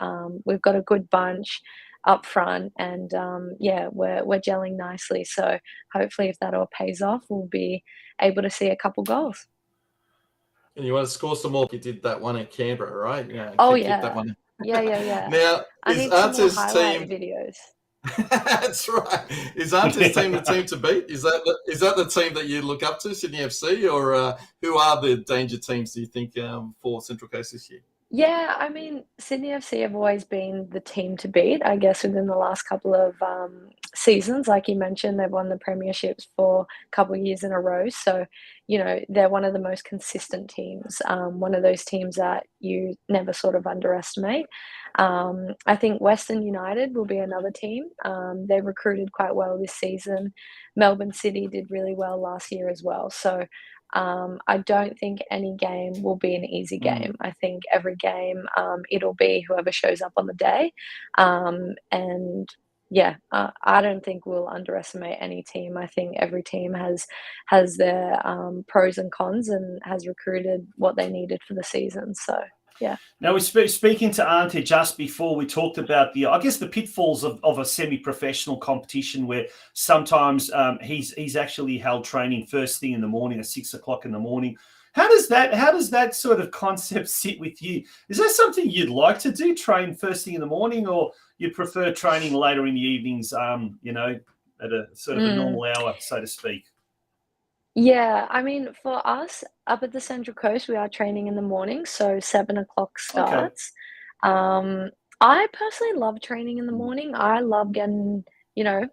We've got a good bunch up front, and we're gelling nicely. So hopefully if that all pays off, we'll be able to see a couple goals. And you want to score some more? You did that one at Canberra, right? Yeah. Keep that one. Yeah. Now, I is need some more Ante's highlight team videos. That's right. Is Ante's team the team to beat? Is that the team that you look up to, Sydney FC, or who are the danger teams, do you think, for Central Coast this year? Yeah, I mean, Sydney FC have always been the team to beat, I guess, within the last couple of seasons. Like you mentioned, they've won the premierships for a couple of years in a row. So, they're one of the most consistent teams, one of those teams that you never sort of underestimate. I think Western United will be another team. They recruited quite well this season. Melbourne City did really well last year as well. So I don't think any game will be an easy game. I think every game, it'll be whoever shows up on the day. I don't think we'll underestimate any team. I think every team has their pros and cons and has recruited what they needed for the season. So, yeah. Now, we speaking to Ante just before, we talked about the pitfalls of a semi-professional competition where sometimes he's actually held training first thing in the morning at 6 o'clock in the morning. How does that sort of concept sit with you? Is that something you'd like to do, train first thing in the morning, or you prefer training later in the evenings, at a sort of a normal hour, so to speak? Yeah, I mean, for us up at the Central Coast, we are training in the morning, so 7 o'clock starts. I personally love training in the morning. I love getting, you know,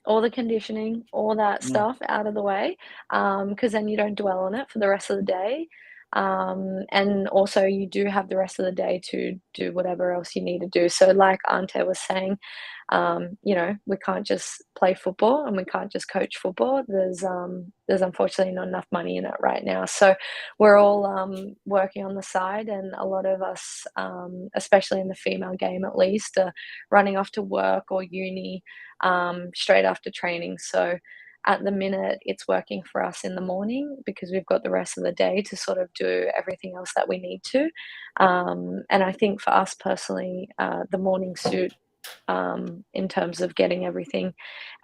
all the conditioning, all that stuff out of the way, because then you don't dwell on it for the rest of the day. And also you do have the rest of the day to do whatever else you need to do. So like Ante was saying, you know, we can't just play football and we can't just coach football. There's unfortunately not enough money in it right now. So we're all working on the side, and a lot of us, especially in the female game at least, are running off to work or uni straight after training. So at the minute, it's working for us in the morning because we've got the rest of the day to sort of do everything else that we need to. And I think for us personally, the morning suit in terms of getting everything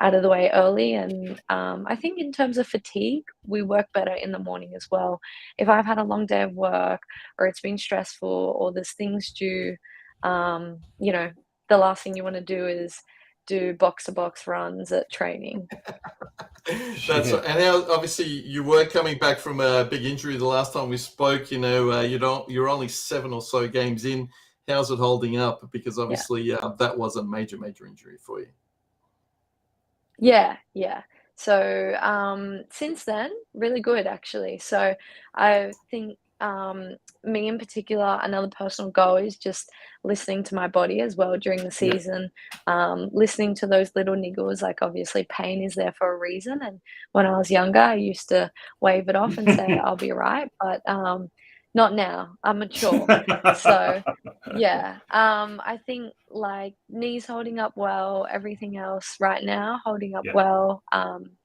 out of the way early. And I think in terms of fatigue, we work better in the morning as well. If I've had a long day of work or it's been stressful or there's things due, you know, the last thing you want to do is do box-to-box runs at training. That's and now obviously you were coming back from a big injury the last time we spoke. You know, you're only 7 or so games in. How's it holding up? Because obviously that was a major injury for you. Yeah. So since then, really good actually. So I think me in particular, another personal goal is just listening to my body as well during the season, listening to those little niggles. Like obviously pain is there for a reason. And when I was younger, I used to wave it off and say, I'll be right. But not now. I'm mature. So yeah, I think like knees holding up well, everything else right now holding up well.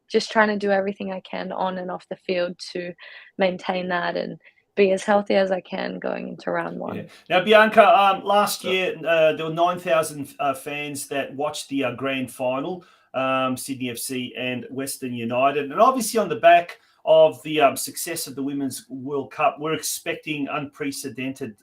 Just trying to do everything I can on and off the field to maintain that and be as healthy as I can going into round one. Yeah. Now, Bianca, last year there were 9,000 fans that watched the grand final, Sydney FC and Western United. And obviously on the back of the success of the Women's World Cup, we're expecting unprecedented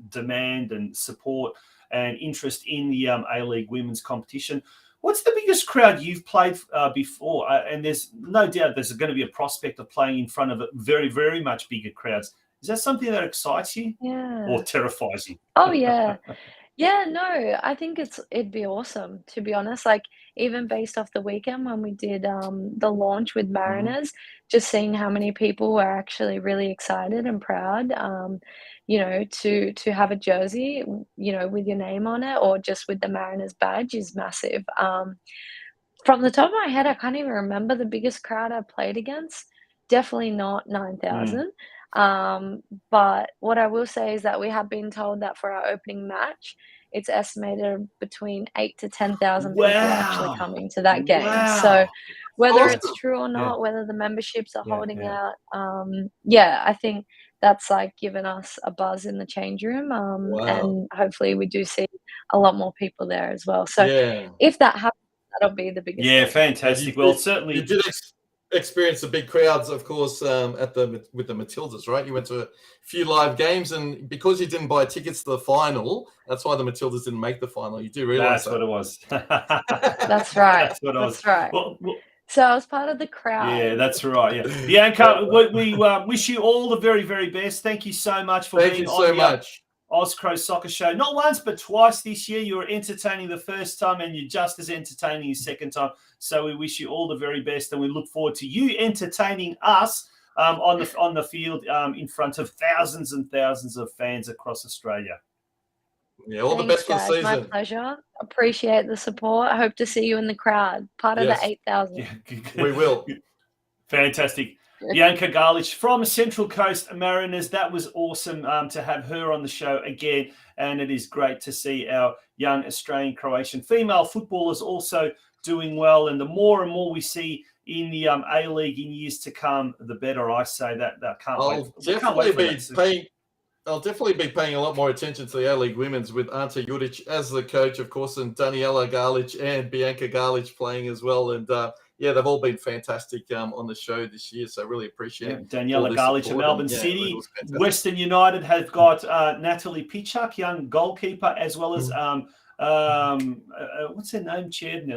demand and support and interest in the A-League women's competition. What's the biggest crowd you've played before? And there's no doubt there's going to be a prospect of playing in front of very, very much bigger crowds. Is that something that excites you or terrifies you? Oh, yeah. Yeah, no, I think it'd be awesome, to be honest. Like, even based off the weekend when we did the launch with Mariners, just seeing how many people were actually really excited and proud, you know, to have a jersey, you know, with your name on it or just with the Mariners badge is massive. From the top of my head, I can't even remember the biggest crowd I played against. Definitely not 9,000. But what I will say is that we have been told that for our opening match, it's estimated between 8 to 10,000 people actually coming to that game. So whether it's true or not, whether the memberships are holding out, I think that's like given us a buzz in the change room. And hopefully we do see a lot more people there as well. So if that happens, that'll be the biggest thing. Fantastic. Well, certainly you did experience the big crowds, of course, with the Matildas, right? You went to a few live games, and because you didn't buy tickets to the final, that's why the Matildas didn't make the final. You do realize that's what it was. That's right. That's what it was. That's right. Well, so I was part of the crowd. Yeah, that's right. Yeah, Bianca, we wish you all the very, very best. Thank you so much for being on the Oz Cro Soccer Show. Not once, but twice this year. You were entertaining the first time, and you're just as entertaining the second time. So we wish you all the very best, and we look forward to you entertaining us on the field in front of thousands and thousands of fans across Australia. Yeah, all the best for the season. My pleasure. Appreciate the support. I hope to see you in the crowd, part of the 8,000. Yeah. We will. Fantastic. Bianca GALIC from Central Coast Mariners. That was awesome to have her on the show again. And it is great to see our young Australian Croatian female footballers also doing well. And the more and more we see in the A-League in years to come, the better. I say that. I'll definitely be paying a lot more attention to the A-League women's with Ante Juric as the coach, of course, and Daniela GALIC and Bianca GALIC playing as well. And they've all been fantastic on the show this year, so I really appreciate it. Daniela GALIC of Melbourne City. Western United have got Natalie Pichak, young goalkeeper, as well as what's her name?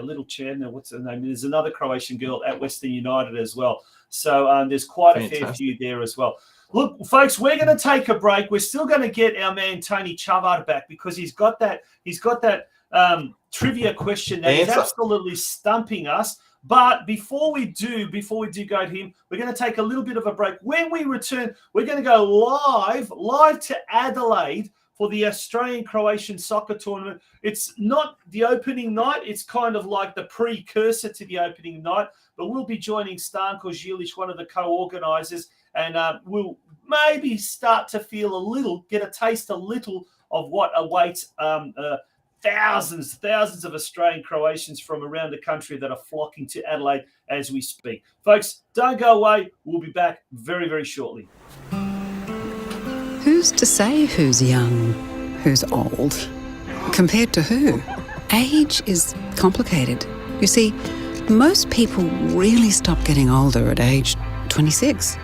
Little Cherdner. What's her name? There's another Croatian girl at Western United as well. So there's quite a fair few there as well. Look, folks, we're going to take a break. We're still going to get our man Tony Cavar back because he's got that trivia question that is absolutely stumping us. But before we do go to him, we're going to take a little bit of a break. When we return, we're going to go live to Adelaide for the Australian Croatian Soccer Tournament. It's not the opening night. It's kind of like the precursor to the opening night. But we'll be joining Stanko ZILIC, one of the co-organisers, and we'll maybe start to get a taste of what awaits thousands of Australian Croatians from around the country that are flocking to Adelaide as we speak. Folks, don't go away. We'll be back very, very shortly. Who's to say who's young, who's old? Compared to who? Age is complicated. You see, most people really stop getting older at age 26,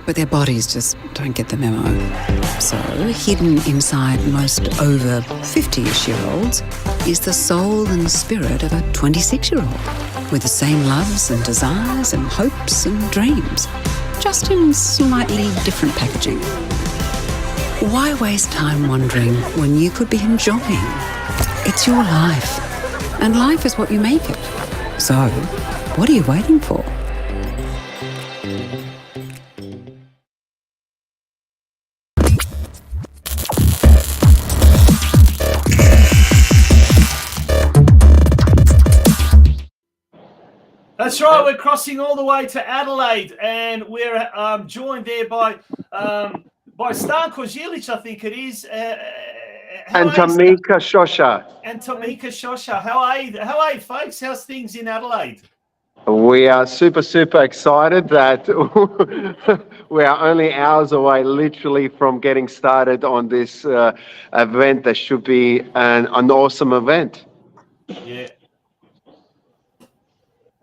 but their bodies just don't get the memo. So, hidden inside most over 50-ish-year-olds is the soul and spirit of a 26-year-old, with the same loves and desires and hopes and dreams, just in slightly different packaging. Why waste time wondering when you could be enjoying? It's your life, and life is what you make it. So, what are you waiting for? That's right, we're crossing all the way to Adelaide, and we're joined there by Stanko ZILIC, I think it is. And TAMIKA Shosha. And TAMIKA Shosha. How are you, folks? How's things in Adelaide? We are super excited that we are only hours away literally from getting started on this event that should be an awesome event. Yeah.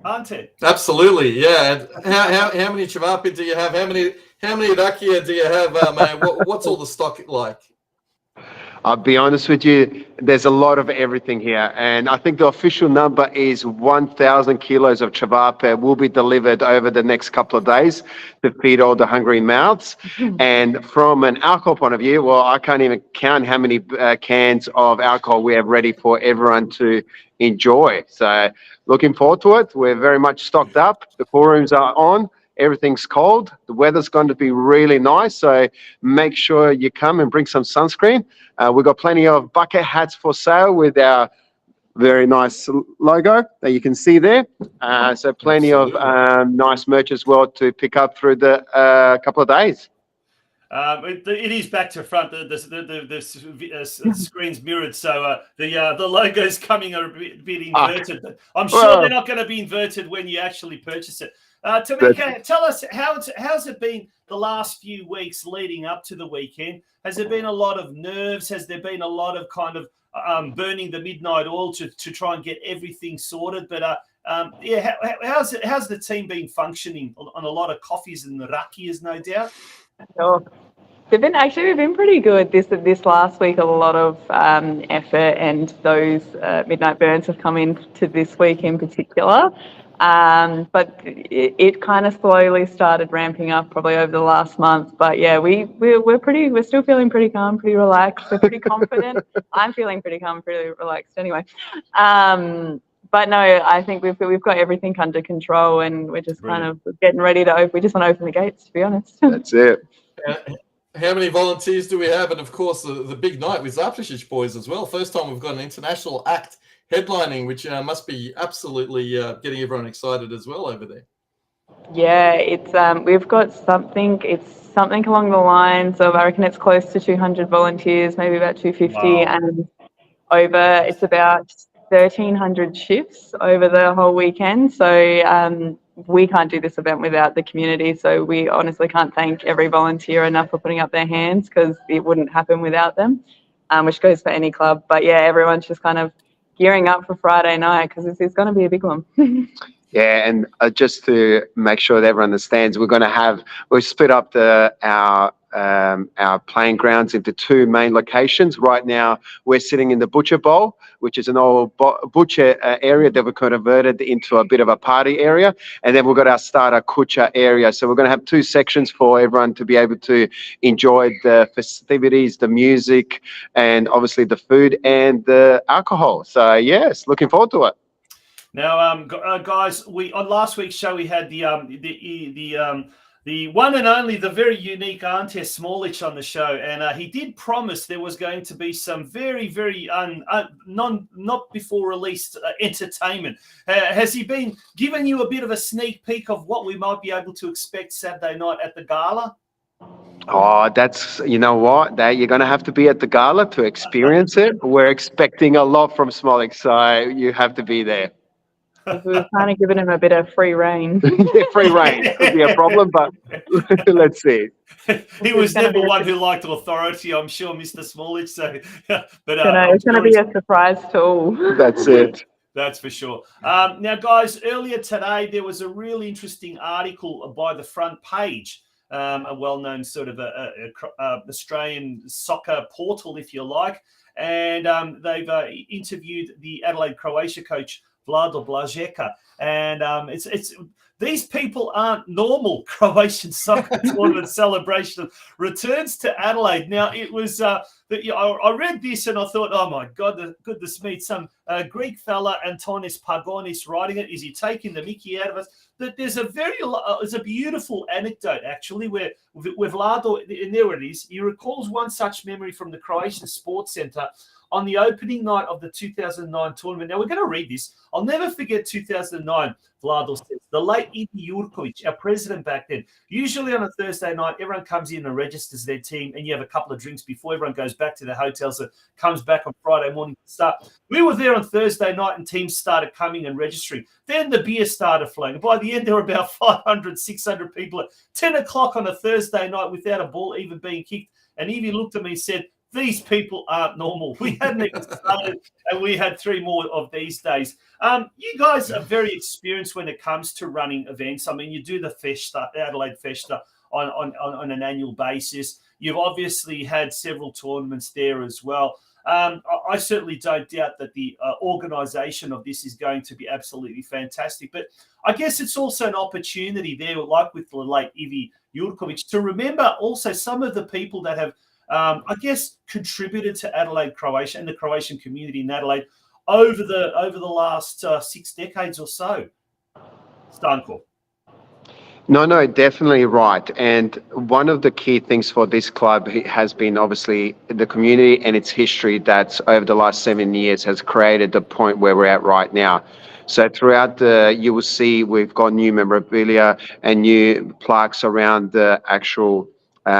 Ante. Absolutely, yeah. How many Chavapi do you have? How many Rakia do you have, man? What's all the stock like? I'll be honest with you, there's a lot of everything here. And I think the official number is 1,000 kilos of Chavapi will be delivered over the next couple of days to feed all the hungry mouths. And from an alcohol point of view, well, I can't even count how many cans of alcohol we have ready for everyone to enjoy. So looking forward to it. We're very much stocked up. The pool rooms are on. Everything's cold. The weather's going to be really nice, so make sure you come and bring some sunscreen. We've got plenty of bucket hats for sale with our very nice logo that you can see there. So plenty of nice merch as well to pick up through the couple of days. It is back to front. The screen's mirrored, so the logo's coming a bit inverted. But I'm sure they're not going to be inverted when you actually purchase it. Tamika, tell us how's it been the last few weeks leading up to the weekend? Has there been a lot of nerves? Has there been a lot of kind of burning the midnight oil to try and get everything sorted? But how's the team been functioning on a lot of coffees and rakias, no doubt? Sure. We've been pretty good this last week. A lot of effort, and those midnight burns have come into this week in particular. But it kind of slowly started ramping up probably over the last month. But yeah, we're still feeling pretty calm, pretty relaxed. We're pretty confident. I'm feeling pretty calm, pretty relaxed anyway. But no, I think we've got everything under control, and we're just kind of getting ready to open. We just want to open the gates, to be honest. That's it. How many volunteers do we have? And of course, the big night with Zaptish boys as well. First time we've got an international act headlining, which must be absolutely getting everyone excited as well over there. Yeah, it's we've got something. It's something along the lines of, I reckon it's close to 200 volunteers, maybe about 250, and it's about 1,300 shifts over the whole weekend. So we can't do this event without the community. So we honestly can't thank every volunteer enough for putting up their hands, because it wouldn't happen without them, which goes for any club. But yeah, everyone's just kind of gearing up for Friday night, because this is going to be a big one. Yeah, and just to make sure that everyone understands, we've split up our our playing grounds into two main locations. Right now, we're sitting in the Butcher Bowl, which is an old butcher area that we converted into a bit of a party area. And then we've got our starter Kucha area. So we're going to have two sections for everyone to be able to enjoy the festivities, the music, and obviously the food and the alcohol. So yes, looking forward to it. Now, guys, on last week's show we had the one and only, the very unique Ante Smolich on the show, and he did promise there was going to be some very, very not before released entertainment. Has he been giving you a bit of a sneak peek of what we might be able to expect Saturday night at the gala? Oh, that's, you know what, that you're going to have to be at the gala to experience it. We're expecting a lot from Smolich, so you have to be there. We were kind of giving him a bit of free reign. Yeah, free reign could be a problem, but let's see. He was never one who liked authority, I'm sure, Mr. Smolich. So, but it's going to be a surprise to all. That's it. That's for sure. Now, guys, earlier today there was a really interesting article by the Front Page, a well-known sort of Australian soccer portal, if you like, and they've interviewed the Adelaide Croatia coach Vlado Blažeka, and it's these people aren't normal. Croatian Soccer Tournament celebration returns to Adelaide. Now, it was I read this and I thought, oh my God, goodness me, some Greek fella, Antonis Pagonis, writing it. Is he taking the mickey out of us? That there's a beautiful anecdote actually where with Vlado, and there it is. He recalls one such memory from the Croatian Sports Centre on the opening night of the 2009 tournament. Now, we're going to read this. I'll never forget 2009, Vlado says. The late Ep Jurkovic, our president back then, usually on a Thursday night, everyone comes in and registers their team, and you have a couple of drinks before everyone goes back to their hotels and comes back on Friday morning to start. We were there on Thursday night, and teams started coming and registering. Then the beer started flowing. By the end, there were about 500, 600 people at 10 o'clock on a Thursday night without a ball even being kicked. And Evie looked at me and said, these people aren't normal. We hadn't even started, and we had 3 more of these days. You guys are very experienced when it comes to running events. I mean, you do the Festa, Adelaide Festa, on an annual basis. You've obviously had several tournaments there as well. I certainly don't doubt that the organisation of this is going to be absolutely fantastic. But I guess it's also an opportunity there, like with the late Ivi Jurkovic, to remember also some of the people that have I guess contributed to Adelaide Croatia and the Croatian community in Adelaide over the last 6 decades or so. Stanko. No, definitely right. And one of the key things for this club has been obviously the community and its history that over the last 7 years has created the point where we're at right now. So throughout you will see we've got new memorabilia and new plaques around the actual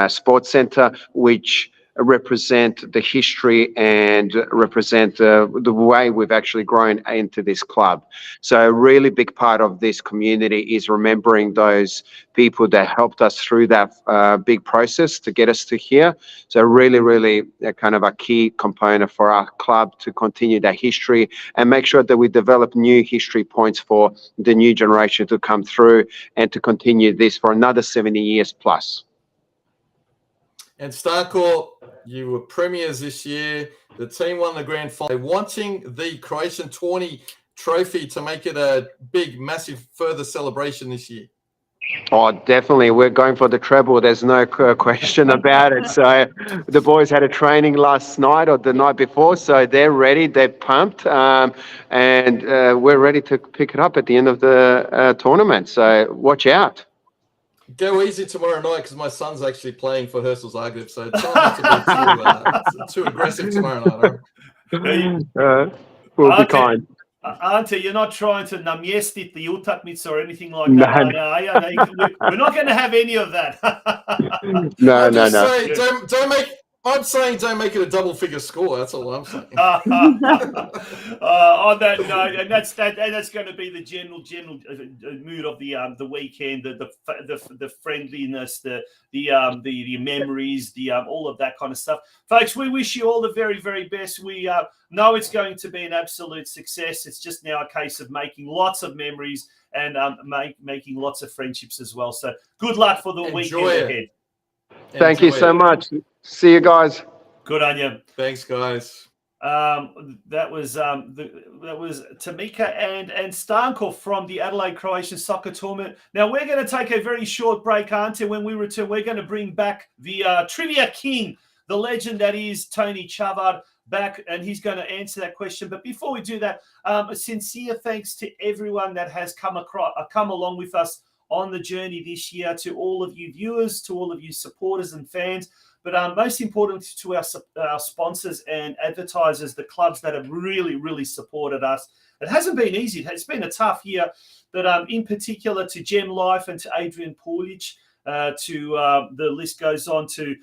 sports centre, which represent the history and represent the way we've actually grown into this club. So a really big part of this community is remembering those people that helped us through that big process to get us to here. So really kind of a key component for our club to continue that history and make sure that we develop new history points for the new generation to come through and to continue this for another 70 years plus. And Stanko, you were premiers this year. The team won the grand final. They're wanting the Croatian Tawny trophy to make it a big, massive further celebration this year. Oh, definitely. We're going for the treble. There's no question about it. So the boys had a training last night or the night before, so they're ready. They're pumped. And we're ready to pick it up at the end of the tournament. So watch out. Go easy tomorrow night because my son's actually playing for Hurstville Zagreb, so try not to be too aggressive tomorrow night. We'll be kind. Ante, you're not trying to namjestit the utakmica or anything like that. No. We're not going to have any of that. No. Don't make. I'm saying don't make it a double-figure score. That's all I'm saying. On that note, and that's going to be the general mood of the weekend, the friendliness, the memories, all of that kind of stuff. Folks, we wish you all the very, very best. We know it's going to be an absolute success. It's just now a case of making lots of memories and making lots of friendships as well. So good luck for the weekend ahead. Thank you so much. See you guys. Good on you. Thanks, guys. That was TAMIKA and STANKO from the Adelaide Croatian Soccer Tournament. Now we're going to take a very short break, Ante. When we return, we're going to bring back the Trivia King, the legend that is TONY CAVAR, back, and he's going to answer that question. But before we do that, a sincere thanks to everyone that has come along with us on the journey this year, to all of you viewers, to all of you supporters and fans. But most important to our sponsors and advertisers, the clubs that have really, really supported us. It hasn't been easy. It's been a tough year. But in particular to Gem Life and to Adrian Pulic, the list goes on to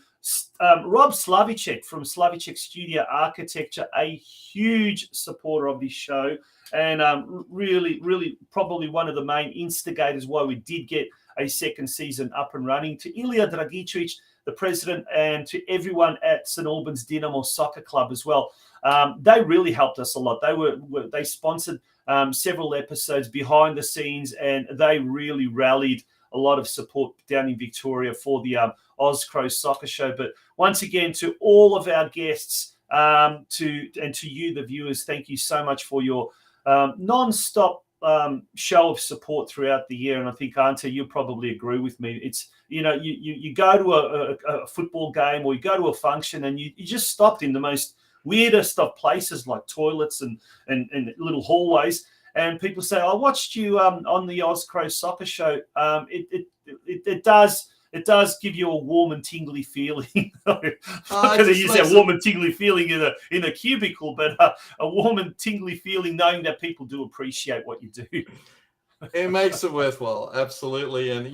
Rob Slavicek from Slavicek Studio Architecture, a huge supporter of this show. And really, really probably one of the main instigators why we did get a second season up and running. To Ilya Dragicevic, the president, and to everyone at St Albans Dynamo Soccer Club as well. They really helped us a lot. They sponsored several episodes behind the scenes, and they really rallied a lot of support down in Victoria for the Oz Cro Soccer Show. But once again, to all of our guests, to you, the viewers, thank you so much for your non-stop show of support throughout the year. And I think, Ante, you'll probably agree with me. It's, you go to a football game or you go to a function and you just stopped in the most weirdest of places like toilets and little hallways. And people say, I watched you on the Oz Cro Soccer Show. It does give you a warm and tingly feeling. I'm not going to use that warm and tingly feeling in a cubicle, but a warm and tingly feeling knowing that people do appreciate what you do. It makes it worthwhile, absolutely. And,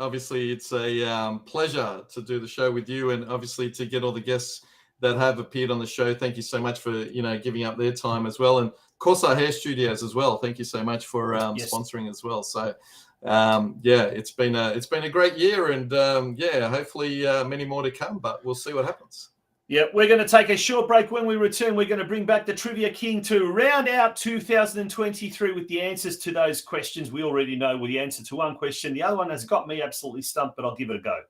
obviously it's a pleasure to do the show with you, and obviously to get all the guests that have appeared on the show. Thank you so much for, giving up their time as well. And of course our hair studios as well. Thank you so much for sponsoring as well. So, it's been a great year, and hopefully many more to come, but we'll see what happens. Yeah, we're going to take a short break. When we return, we're going to bring back the Trivia King to round out 2023 with the answers to those questions. We already know the answer to one question. The other one has got me absolutely stumped, but I'll give it a go.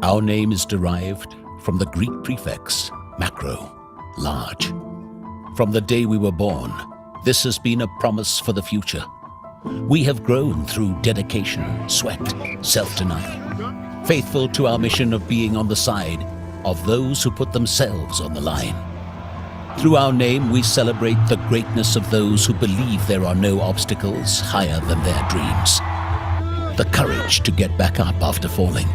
Our name is derived from the Greek prefix macro, large. From the day we were born, this has been a promise for the future. We have grown through dedication, sweat, self-denial, faithful to our mission of being on the side of those who put themselves on the line. Through our name, we celebrate the greatness of those who believe there are no obstacles higher than their dreams. The courage to get back up after falling.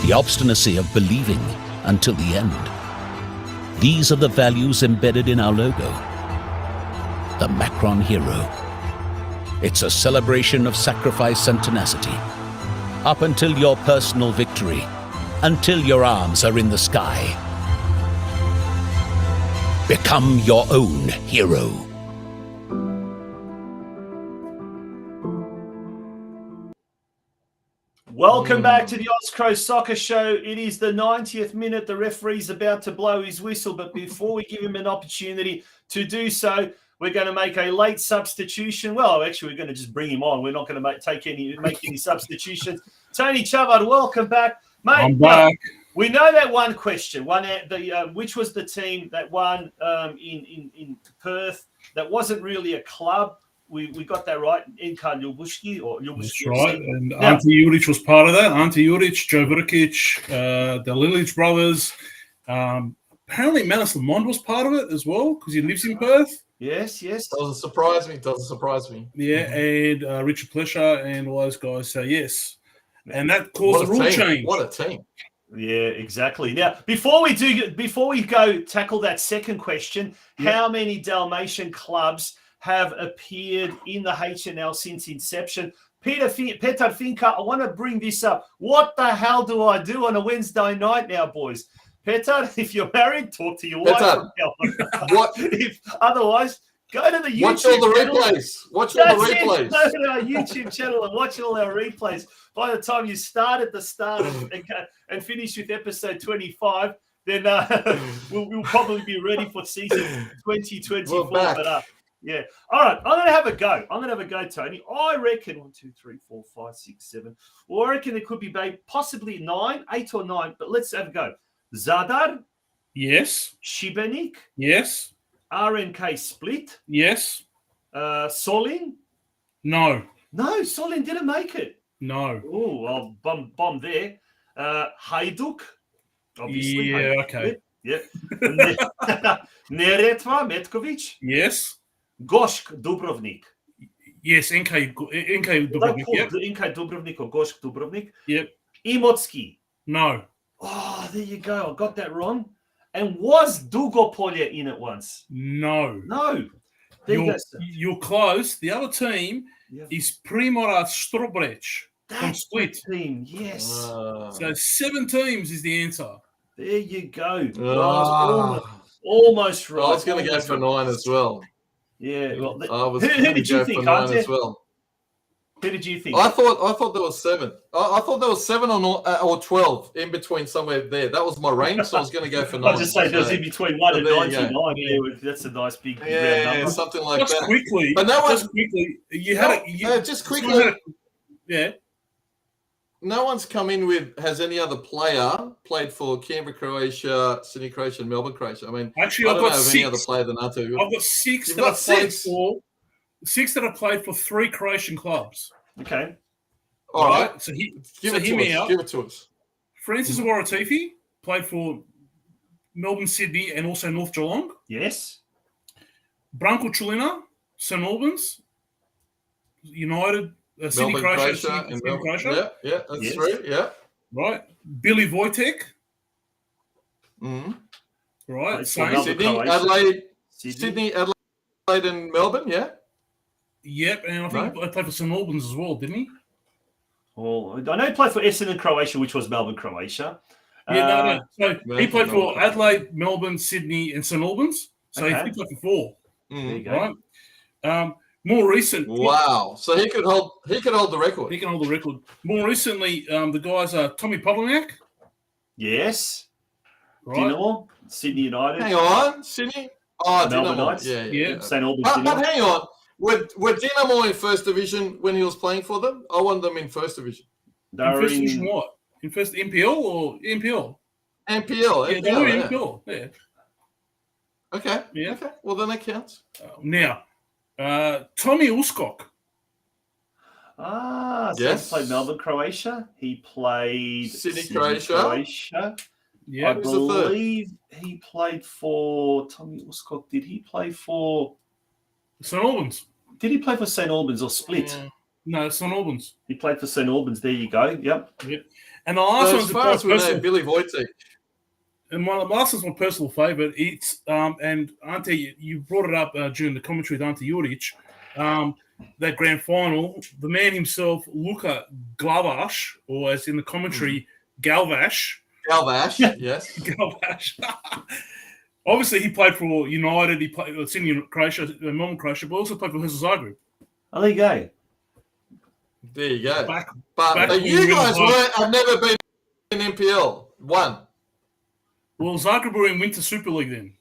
The obstinacy of believing until the end. These are the values embedded in our logo. The Macron Hero. It's a celebration of sacrifice and tenacity. Up until your personal victory, until your arms are in the sky. Become your own hero. Welcome back to the Oz Cro Soccer Show. It is the 90th minute. The referee's about to blow his whistle, but before we give him an opportunity to do so, we're going to make a late substitution. Well, actually, we're going to just bring him on. We're not going to make any substitutions. TONY CAVAR, welcome back. Mate, I'm back. We know that one question, which was the team that won in Perth. That wasn't really a club. We got that right. Inka Ljubushki or Ljubushki. That's right. And Ante Juric was part of that. Ante Juric, Joe Vrkic, the Lilic brothers. Apparently, Manus Lamond was part of it as well because he lives in Perth. Yes. Doesn't surprise me. Yeah, and Richard Plesher and all those guys say yes. And that caused a rule change. What a team. Yeah, exactly. Now, before we go tackle that second question, how many Dalmatian clubs have appeared in the HNL since inception? Peter Finka, I want to bring this up. What the hell do I do on a Wednesday night now, boys? Peter, if you're married, talk to your wife. What? If otherwise, go to the YouTube Watch all the channel. replays. Watch all the replays. Go to our YouTube channel and watch all our replays. By the time you start at the start and finish with episode 25, then we'll probably be ready for season 2024. We're back. But Yeah. All right. I'm going to have a go. Tony. I reckon 1, 2, 3, 4, 5, 6, 7. Well, I reckon it could be possibly 9, 8 or 9. But let's have a go. Zadar. Yes. Šibenik. Yes. RNK Split. Yes. Solin. No. No, Solin didn't make it. No. Oh, well, bomb there. Hajduk. Obviously. Yeah, Hajduk. okay. Yeah. Neretva Metkovic. Yes. Gosk Dubrovnik. Yes, NK Dubrovnik. Yep. NK Dubrovnik or Gosk Dubrovnik. Yep. Imotski. No. Oh, there you go. I got that wrong. And was Dugopolje in it once? No. No. There you go, sir. You're close. The other team is Primorac Strobrec from That's Split. the team, yes. So 7 teams is the answer. There you go. Well, almost right. I was going to go for 9 as well. Yeah. Well, who did you think, 9 as well? Who did you think? I thought there was 7. I thought there was 7 or 12 in between somewhere there. That was my range, so I was going to go for 9. I just say there was in between 1 and 99. Yeah, that's a nice big round number. Something like just that. Quickly, but no one. Just quickly, you had it. Just quickly. Yeah. No one's come in with has any other player played for Canberra, Croatia, Sydney Croatian, Melbourne, Croatia. I mean, actually, I've got got 6. Any other player than Ante. I've got 6 You've that got I've played 6? for. 6 that I've played for 3 Croatian clubs. Okay. All right. So give it to us. Francis Waratifi played for Melbourne, Sydney, and also North Geelong. Yes. Branko Chulina, St Albans, United, Sydney Melbourne, Croatia, and Sydney Croatia. Yeah, that's 3. Yeah. Right. Billy Wojtek. Mm-hmm. Right. Sydney, Adelaide, Sydney, Adelaide, and Melbourne. Yeah. Yep, and I think I played for St Albans as well, didn't he? Well, I know he played for Essendon, Croatia, which was Melbourne, Croatia. Yeah, no. So he played for Adelaide, Melbourne, Sydney, and St Albans. So he played for 4. There you go. Right. More recent. Wow. So he could hold the record. He can hold the record. More recently, the guys are Tommy Podolniak. Yes. Right. Dinamo, Sydney United. Hang on, Sydney. Oh, Melbourne Dinamo. Knights. Yeah. St Albans. But hang on. Were Dinamo in first division when he was playing for them? I want them in first division. In first division what? In first NPL or NPL? NPL. Yeah, they were NPL. Yeah. Okay. Yeah. Okay. Well, then that counts. Now, Tommy Uskok. So yes. he played Melbourne, Croatia. He played Sydney, Croatia. Yeah. I believe he played for Tommy Uskok. Did he play for St Albans? Did he play for St Albans or Split? No, St Albans. He played for St Albans. There you go. Yep. And the last as far as we know, Billy Wojtek. And my last is my personal favourite. It's and Ante, you brought it up during the commentary with Ante Juric. That grand final, the man himself, Luka Glavaš, or as in the commentary, Galvash. Galvash, yes. Galvash. Obviously, he played for United. He played for Sydney Croatia, Melbourne Croatia, but also played for Hurstville Zagreb. Oh, there you go. There you go. Back you guys have never been in NPL. One. Well, Zagreb were in Winter Super League then.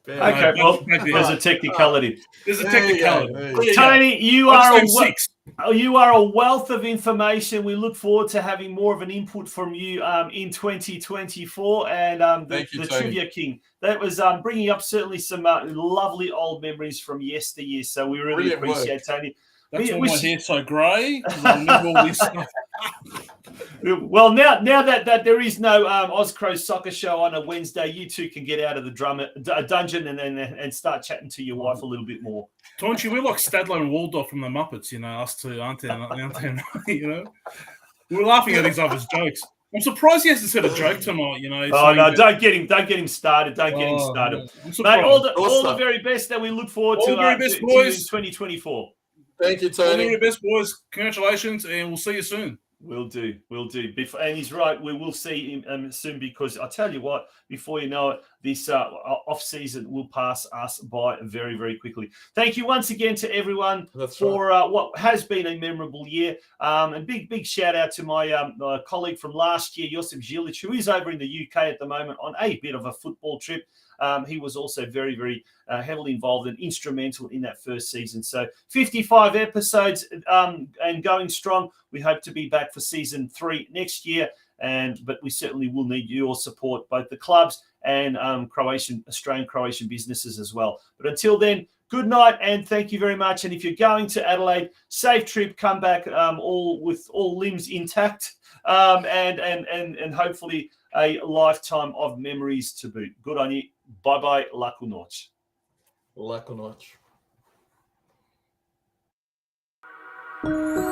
Okay, well, there's a technicality. There's a technicality. Tony, you are a wealth of information. We look forward to having more of an input from you in 2024. And the Trivia King, that was bringing up certainly some lovely old memories from yesteryear. So we really appreciate Tony. That's why my hair's so grey. I remember all this stuff. Well, now that there is no Oz Cro Soccer Show on a Wednesday, you two can get out of the dungeon and start chatting to your wife a little bit more. Tonchi, we're like Stadler and Waldorf from the Muppets, you know, us two, Ante and you know. We're laughing at each other's jokes. I'm surprised he hasn't said a joke tonight, you know. Oh no, don't get him started. Don't get him started. Mate, all the very best that we look forward to, very best, boys. 2024. Thank you, Tony. All the very best, boys. Congratulations, and we'll see you soon. Will do. And he's right. We will see him soon, because I tell you what, before you know it, this off-season will pass us by very, very quickly. Thank you once again to everyone for what has been a memorable year. And big shout out to my colleague from last year, Josip ZILIC, who is over in the UK at the moment on a bit of a football trip. He was also very, very heavily involved and instrumental in that first season. So 55 episodes and going strong. We hope to be back for season 3 next year. But we certainly will need your support, both the clubs and Australian Croatian businesses as well. But until then, good night and thank you very much. And if you're going to Adelaide, safe trip, come back with all limbs intact, and hopefully a lifetime of memories to boot. Good on you. Bye-bye. Laku noć. Laku noć.